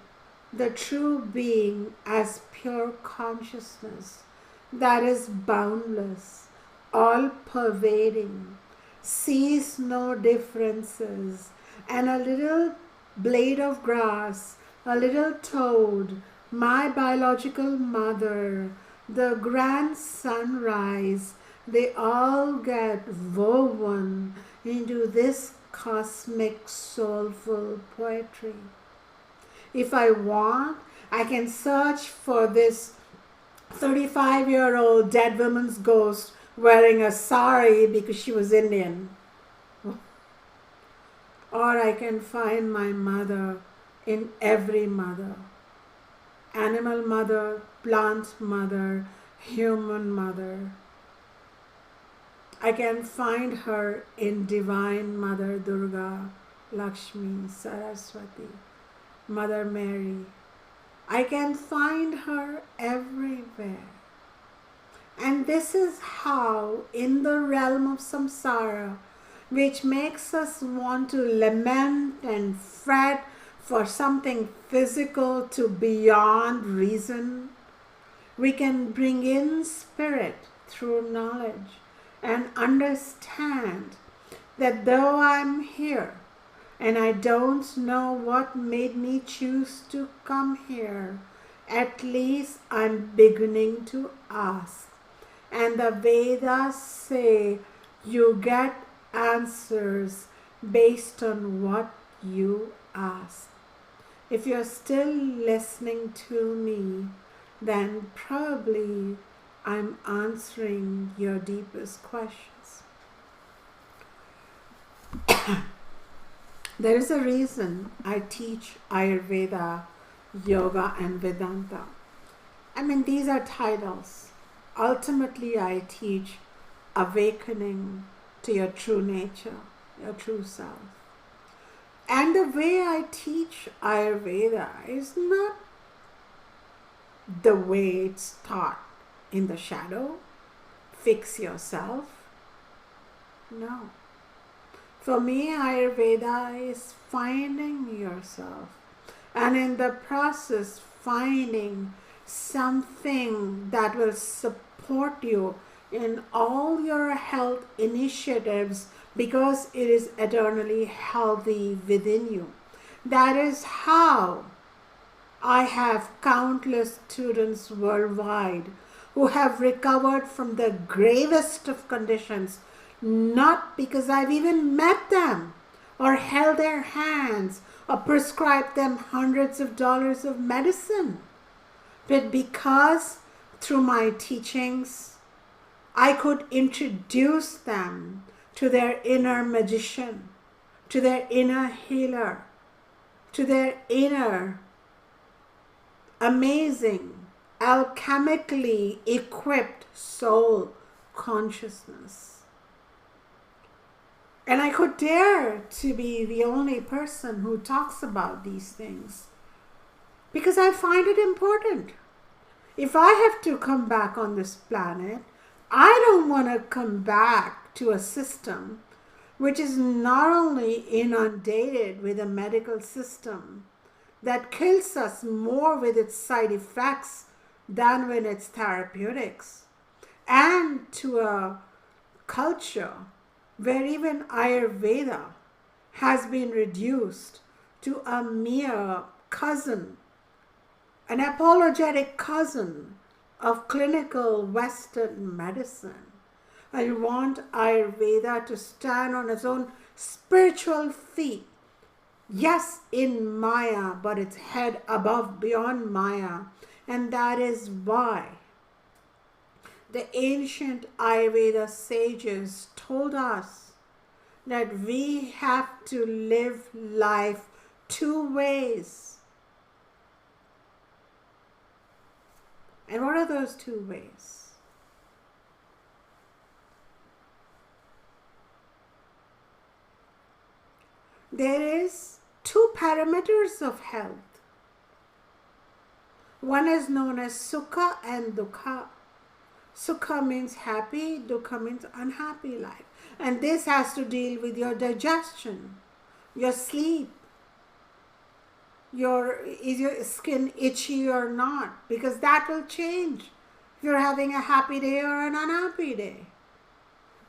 the true being as pure consciousness that is boundless, all-pervading, sees no differences, and a little blade of grass, a little toad, my biological mother, the grand sunrise, they all get woven into this cosmic soulful poetry. If I want, I can search for this 35-year-old dead woman's ghost wearing a sari because she was Indian. Or I can find my mother in every mother. Animal mother, plant mother, human mother. I can find her in Divine Mother Durga, Lakshmi, Saraswati, Mother Mary. I can find her everywhere. And this is how, in the realm of samsara, which makes us want to lament and fret for something physical to beyond reason, we can bring in spirit through knowledge and understand that though I'm here and I don't know what made me choose to come here, at least I'm beginning to ask. And the Vedas say you get answers based on what you ask. If you're still listening to me, then probably I'm answering your deepest questions. There is a reason I teach Ayurveda, Yoga, and Vedanta. I mean, these are titles. Ultimately, I teach awakening to your true nature, your true self. And the way I teach Ayurveda is not the way it's taught in the shadow. Fix yourself. No. For me, Ayurveda is finding yourself, and in the process, finding something that will support you in all your health initiatives, because it is eternally healthy within you. That is how I have countless students worldwide who have recovered from the gravest of conditions, not because I've even met them or held their hands or prescribed them hundreds of dollars of medicine, but because through my teachings, I could introduce them to their inner magician, to their inner healer, to their inner amazing, alchemically equipped soul consciousness. And I could dare to be the only person who talks about these things because I find it important. If I have to come back on this planet, I don't want to come back to a system which is not only inundated with a medical system that kills us more with its side effects than with its therapeutics, and to a culture where even Ayurveda has been reduced to a mere cousin, an apologetic cousin of clinical Western medicine. I want Ayurveda to stand on its own spiritual feet. Yes, in Maya, but its head above, beyond Maya. And that is why the ancient Ayurveda sages told us that we have to live life two ways. And what are those two ways? There is two parameters of health. One is known as Sukha and Dukha. Sukha means happy, Dukkha means unhappy life. And this has to deal with your digestion, your sleep, is your skin itchy or not? Because that will change if you're having a happy day or an unhappy day.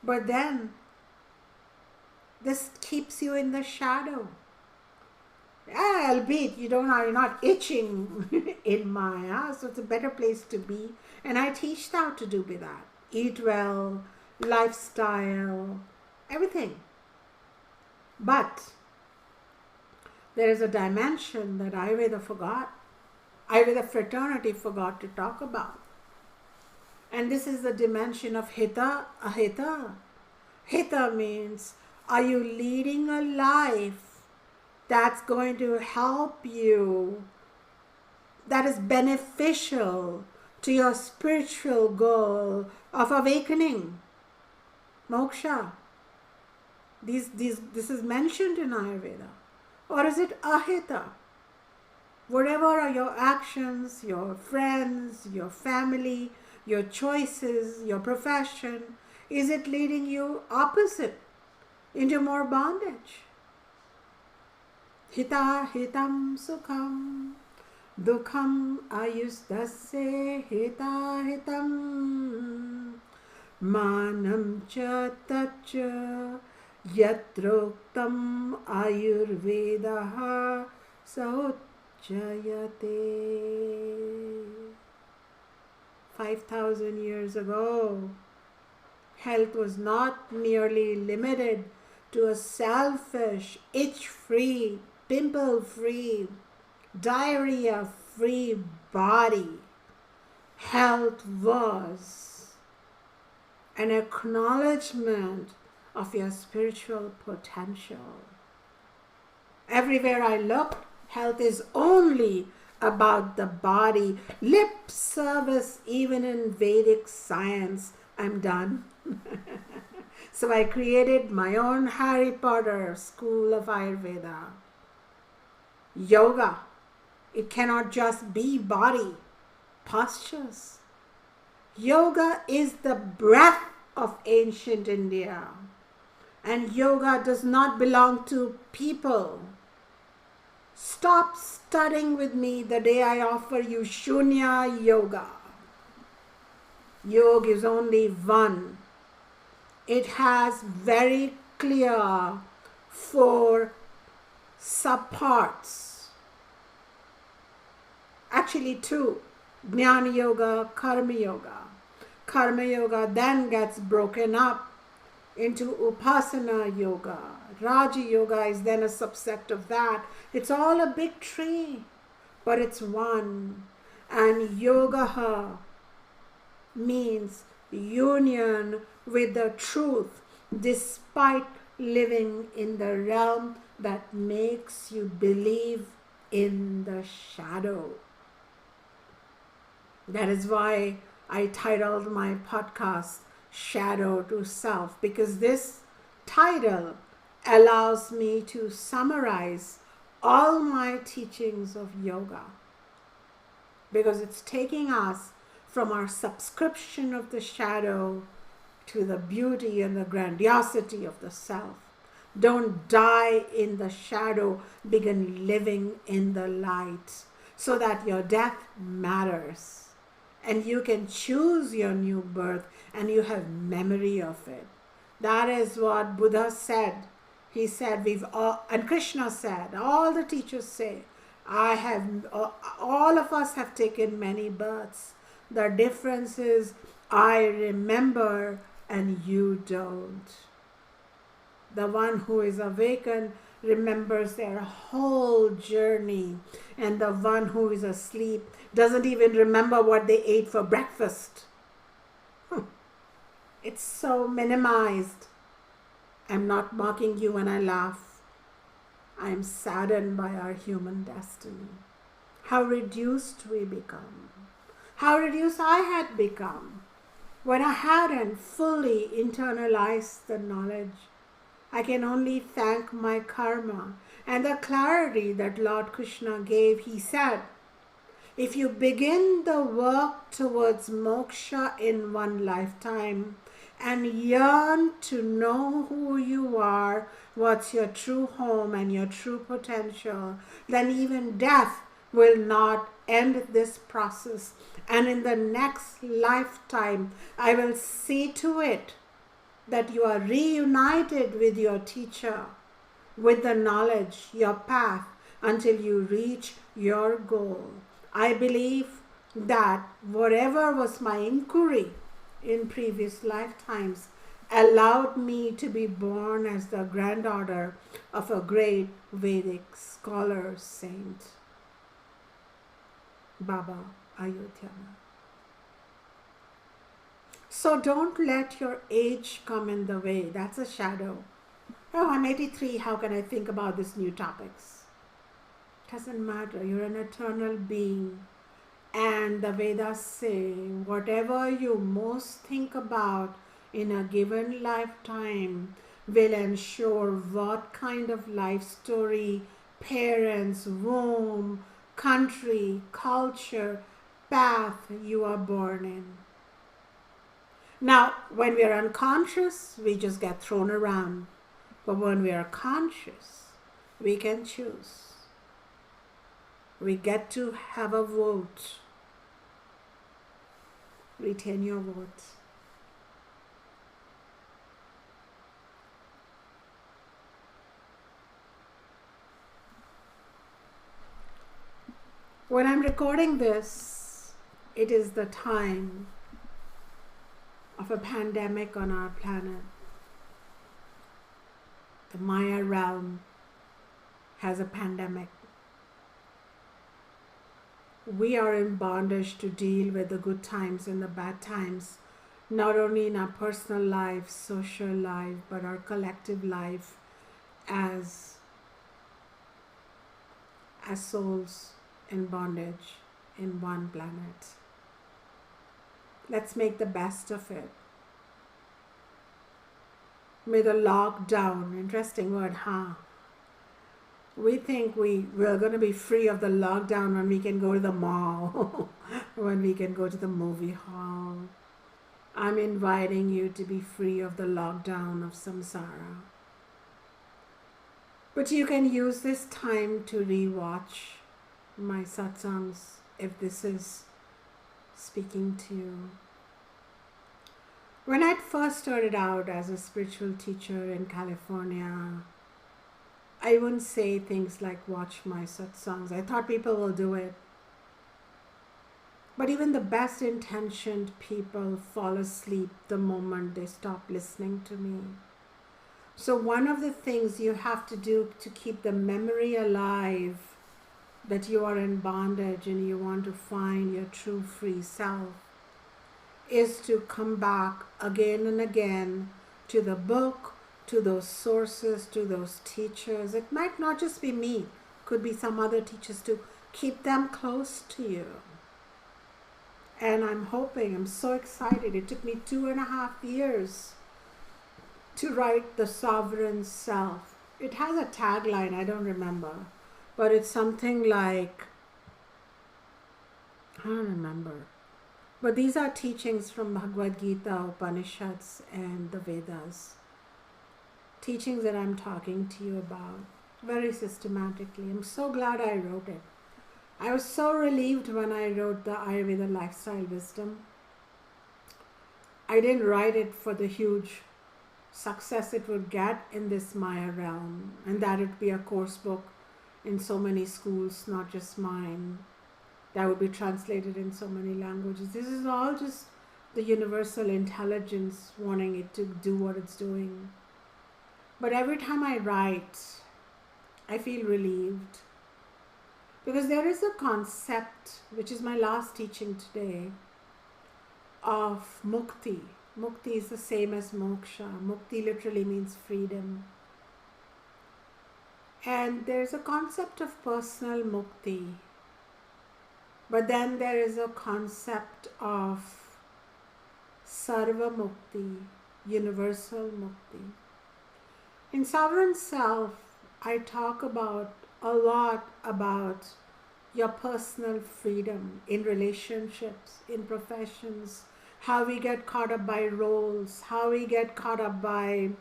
But then, this keeps you in the shadow. Albeit you're not itching in Maya, so it's a better place to be. And I teach how to do with that. Eat well, lifestyle, everything. But there is a dimension that Ayurveda fraternity forgot to talk about. And this is the dimension of Hita, Ahita. Hita means, are you leading a life that's going to help you, that is beneficial to your spiritual goal of awakening, moksha? This is mentioned in Ayurveda. Or is it ahita? Whatever are your actions, your friends, your family, your choices, your profession, is it leading you opposite into more bondage? Hita hitam sukham dukham ayustasya hita hitam manam cha tacha yatroktam ayurvedaha sauchayate. 5,000 years ago, health was not merely limited to a selfish, itch-free, pimple-free, diarrhea-free body. Health was an acknowledgement of your spiritual potential. Everywhere I looked, health is only about the body. Lip service, even in Vedic science. I'm done. So I created my own Harry Potter school of Ayurveda. Yoga. It cannot just be body postures. Yoga is the breath of ancient India. And yoga does not belong to people. Stop studying with me the day I offer you Shunya Yoga. Yoga is only one. It has very clear 4 subparts. Actually 2. Jnana Yoga, Karma Yoga. Karma Yoga then gets broken up into Upasana Yoga. Raja Yoga is then a subset of that. It's all a big tree, but it's one. And Yoga means union with the truth, despite living in the realm that makes you believe in the shadow. That is why I titled my podcast Shadow to Self, because this title allows me to summarize all my teachings of yoga, because it's taking us from our subscription of the shadow to the beauty and the grandiosity of the self. Don't die in the shadow, begin living in the light, so that your death matters. And you can choose your new birth and you have memory of it. That is what Buddha said. He said, and Krishna said, all the teachers say, all of us have taken many births. The difference is I remember and you don't. The one who is awakened remembers their whole journey, and the one who is asleep doesn't even remember what they ate for breakfast. It's so minimized. I'm not mocking you when I laugh. I'm saddened by our human destiny. How reduced we become. How reduced I had become when I hadn't fully internalized the knowledge. I can only thank my karma and the clarity that Lord Krishna gave. He said, if you begin the work towards moksha in one lifetime and yearn to know who you are, what's your true home and your true potential, then even death will not end this process. And in the next lifetime, I will see to it that you are reunited with your teacher, with the knowledge, your path, until you reach your goal. I believe that whatever was my inquiry in previous lifetimes allowed me to be born as the granddaughter of a great Vedic scholar saint, Baba Ayodhya. So don't let your age come in the way. That's a shadow. Oh, I'm 83. How can I think about these new topics? Doesn't matter. You're an eternal being. And the Vedas say, whatever you most think about in a given lifetime will ensure what kind of life story, parents, womb, country, culture, path you are born in. Now, when we are unconscious, we just get thrown around. But when we are conscious, we can choose. We get to have a vote. Retain your vote. When I'm recording this, it is the time of a pandemic on our planet. The Maya realm has a pandemic. we are in bondage to deal with the good times and the bad times, not only in our personal life, social life, but our collective life as souls in bondage in one planet. Let's make the best of it. May the lockdown, interesting word, huh? We think we're going to be free of the lockdown when we can go to the mall, when we can go to the movie hall. I'm inviting you to be free of the lockdown of samsara. But you can use this time to rewatch my satsangs if this is speaking to you. When I first started out as a spiritual teacher in California, I wouldn't say things like watch my satsangs. I thought people will do it. But even the best intentioned people fall asleep the moment they stop listening to me. So one of the things you have to do to keep the memory alive that you are in bondage and you want to find your true free self is to come back again and again to the book, to those sources, to those teachers. It might not just be me, could be some other teachers too. Keep them close to you. And I'm so excited. It took me 2.5 years to write The Sovereign Self. It has a tagline, I don't remember, but it's something like, I don't remember. But these are teachings from Bhagavad Gita, Upanishads, and the Vedas. Teachings that I'm talking to you about very systematically. I'm so glad I wrote it. I was so relieved when I wrote the Ayurveda Lifestyle Wisdom. I didn't write it for the huge success it would get in this Maya realm, and that it would be a course book in so many schools, not just mine, that would be translated in so many languages. This is all just the universal intelligence wanting it to do what it's doing. But every time I write, I feel relieved. Because there is a concept, which is my last teaching today, of mukti. Mukti is the same as moksha. Mukti literally means freedom. And there's a concept of personal mukti. But then there is a concept of sarva mukti, universal mukti. In Sovereign Self, I talk a lot about your personal freedom in relationships, in professions, how we get caught up by roles, how we get caught up by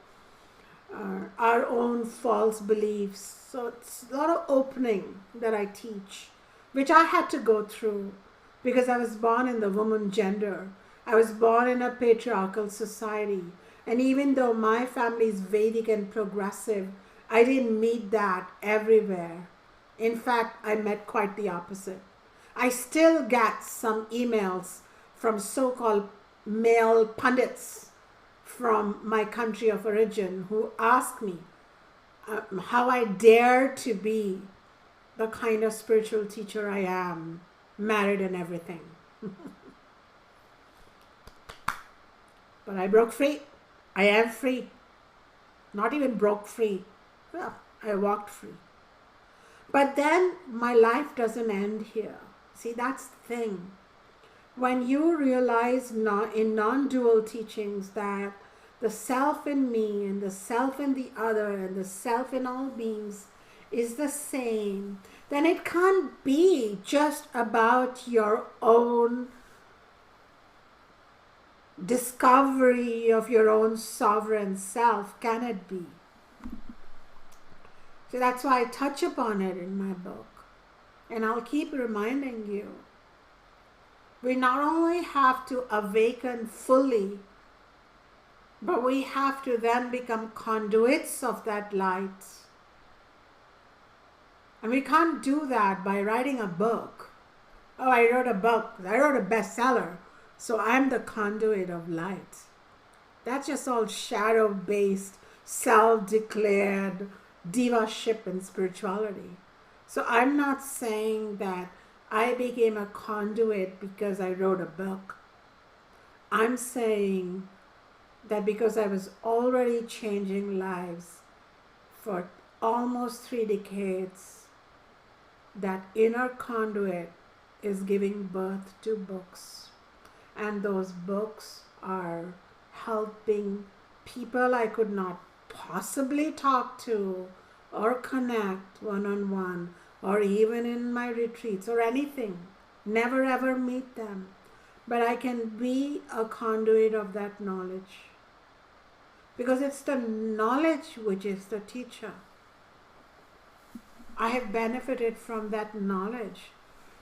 our own false beliefs. So it's a lot of opening that I teach, which I had to go through because I was born in the woman gender. I was born in a patriarchal society. And even though my family is Vedic and progressive, I didn't meet that everywhere. In fact, I met quite the opposite. I still get some emails from so-called male pundits from my country of origin who ask me how I dare to be the kind of spiritual teacher I am, married and everything. But I broke free. I am free. Not even broke free. Well, I walked free. But then my life doesn't end here. See, that's the thing. When you realize in non-dual teachings that the self in me and the self in the other and the self in all beings is the same, then it can't be just about your own discovery of your own sovereign self, can it be? So that's why I touch upon it in my book. And I'll keep reminding you. We not only have to awaken fully, but we have to then become conduits of that light. And we can't do that by writing a book. Oh, I wrote a book. I wrote a bestseller. So I'm the conduit of light. That's just all shadow-based, self-declared diva-ship in spirituality. So I'm not saying that I became a conduit because I wrote a book. I'm saying that because I was already changing lives for almost 3 decades, that inner conduit is giving birth to books. And those books are helping people I could not possibly talk to or connect one-on-one, or even in my retreats or anything. Never ever meet them. But I can be a conduit of that knowledge. Because it's the knowledge which is the teacher. I have benefited from that knowledge.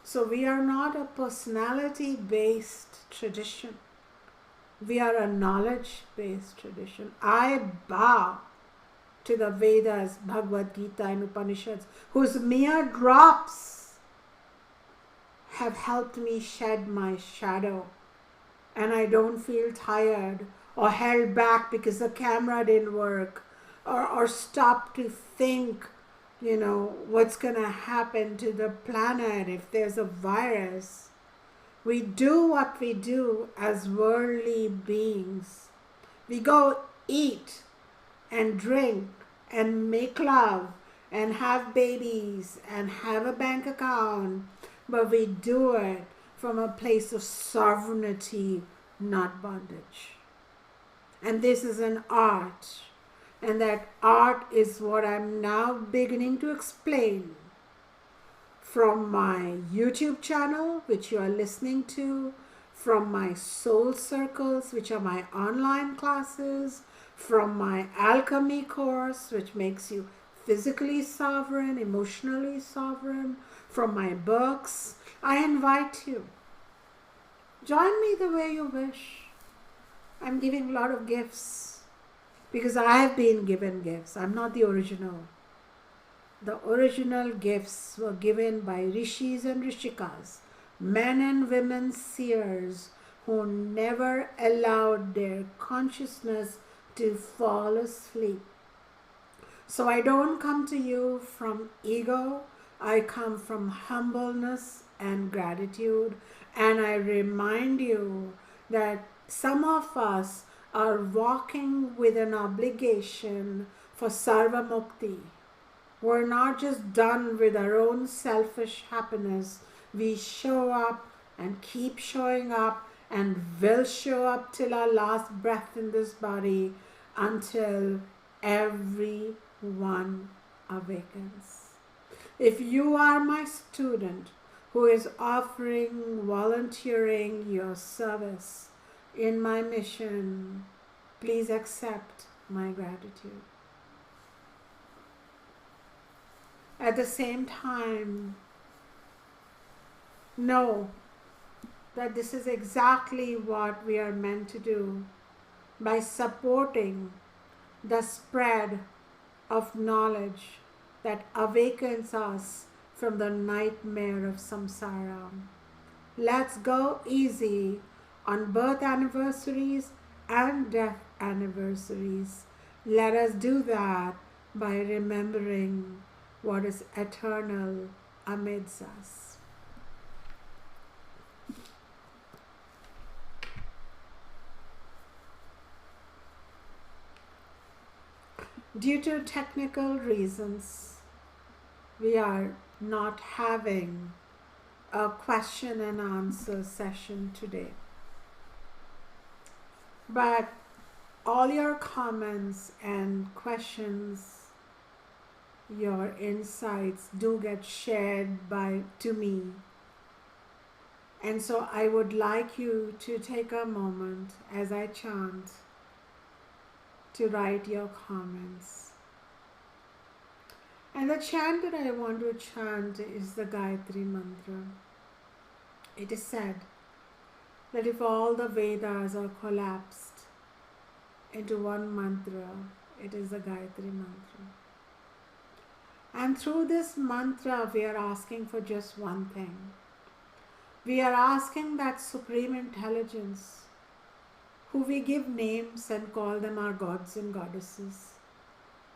So we are not a personality-based tradition. We are a knowledge-based tradition. I bow to the Vedas, Bhagavad Gita and Upanishads, whose mere drops have helped me shed my shadow. And I don't feel tired or held back because the camera didn't work, or stop to think, what's going to happen to the planet if there's a virus. We do what we do as worldly beings. We go eat and drink and make love and have babies and have a bank account, but we do it from a place of sovereignty, not bondage. And this is an art. And that art is what I'm now beginning to explain from my YouTube channel, which you are listening to, from my soul circles, which are my online classes, from my alchemy course, which makes you physically sovereign, emotionally sovereign, from my books. I invite you. Join me the way you wish. I'm giving a lot of gifts. Because I have been given gifts. I'm not the original. The original gifts were given by rishis and rishikas, men and women seers who never allowed their consciousness to fall asleep. So I don't come to you from ego. I come from humbleness and gratitude. And I remind you that some of us are walking with an obligation for sarva mukti. We're not just done with our own selfish happiness. We show up and keep showing up and will show up till our last breath in this body until everyone awakens. If you are my student who is offering, volunteering your service in my mission, please accept my gratitude. At the same time, know that this is exactly what we are meant to do by supporting the spread of knowledge that awakens us from the nightmare of samsara. Let's go easy on birth anniversaries and death anniversaries. Let us do that by remembering what is eternal amidst us. Due to technical reasons, we are not having a question and answer session today. But all your comments and questions, your insights do get shared to me. And so I would like you to take a moment as I chant to write your comments. And the chant that I want to chant is the Gayatri mantra. It is said that if all the Vedas are collapsed into one mantra, it is the Gayatri mantra. And through this mantra, we are asking for just one thing. We are asking that Supreme Intelligence, who we give names and call them our gods and goddesses,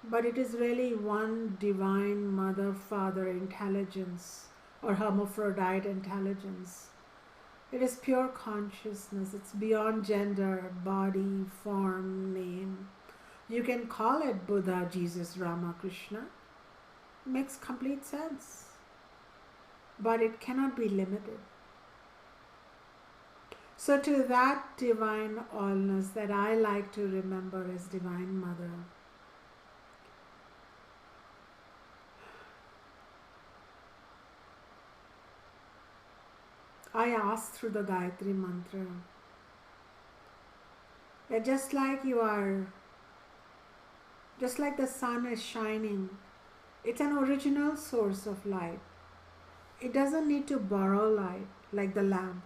but it is really one divine Mother, Father, Intelligence or hermaphrodite intelligence. It is pure consciousness. It's beyond gender, body, form, name. You can call it Buddha, Jesus, Rama, Krishna. It makes complete sense. But it cannot be limited. So to that divine allness that I like to remember as Divine Mother, I ask through the Gayatri mantra that just like the sun is shining, it's an original source of light. It doesn't need to borrow light like the lamp.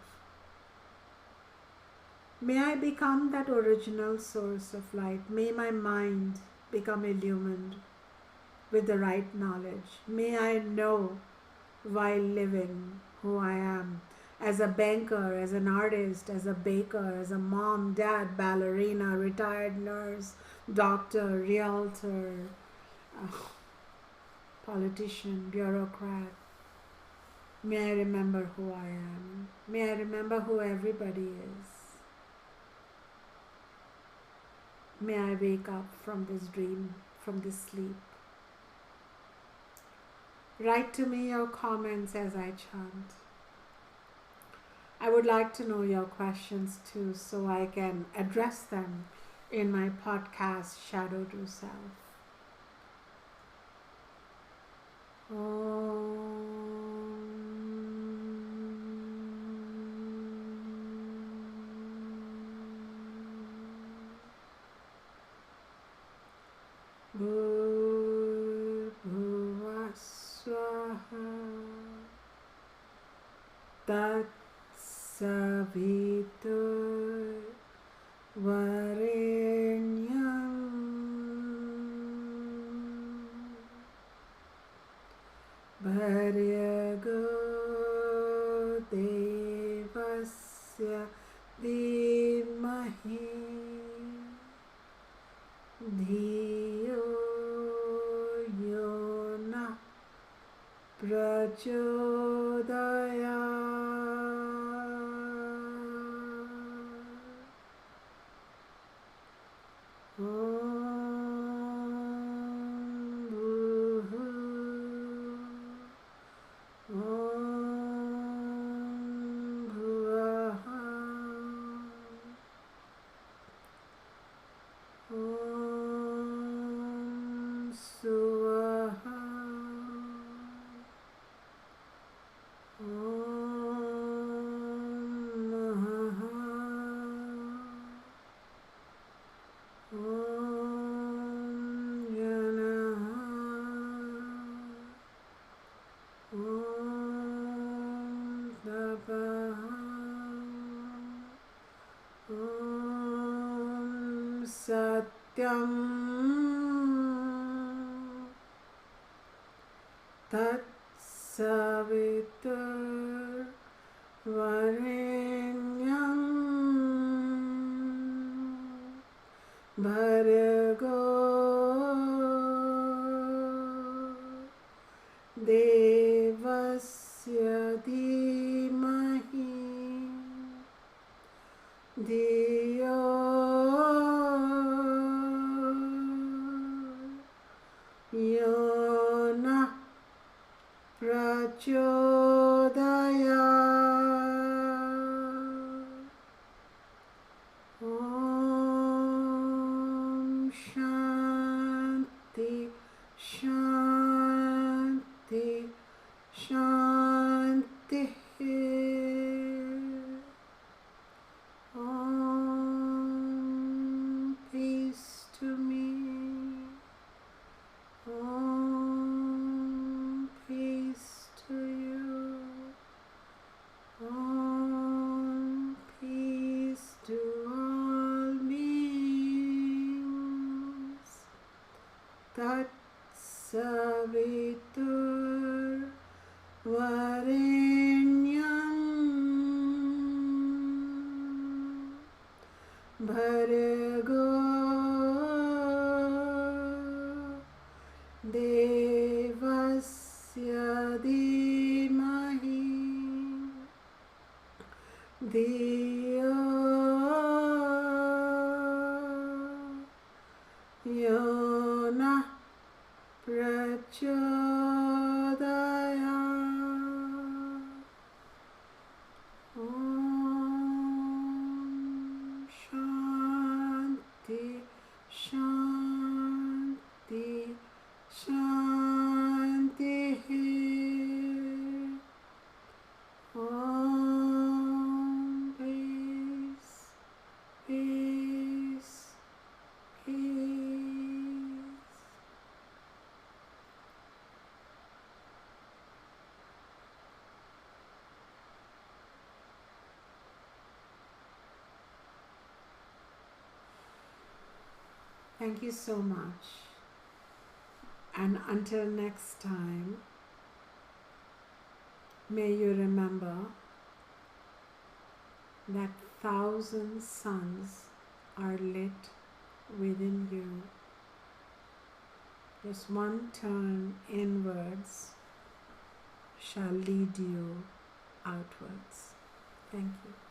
May I become that original source of light. May my mind become illumined with the right knowledge. May I know while living who I am. As a banker, as an artist, as a baker, as a mom, dad, ballerina, retired nurse, doctor, realtor, politician, bureaucrat. May I remember who I am. May I remember who everybody is. May I wake up from this dream, from this sleep. Write to me your comments as I chant. I would like to know your questions too, so I can address them in my podcast, Shadow to Self. Bhurbhuva swaha tat savitur varenyam bharyago devasya dhimahi dhiyo yona prachodayat. Satyam tat savitur varenyam bhargo devasya dhimahi dhiyo yona prachodayat. Om Shanti Shanti Shanti. Om peace to me. Om peace to you. Om peace to all beings. Tat savitur varenyam bhargo devasya dhimahi Diyo Yona Prachodaya Om Shanti Shanti Shanti Om peace peace peace. Thank you so much. And until next time, may you remember that 1,000 suns are lit within you. Just one turn inwards shall lead you outwards. Thank you.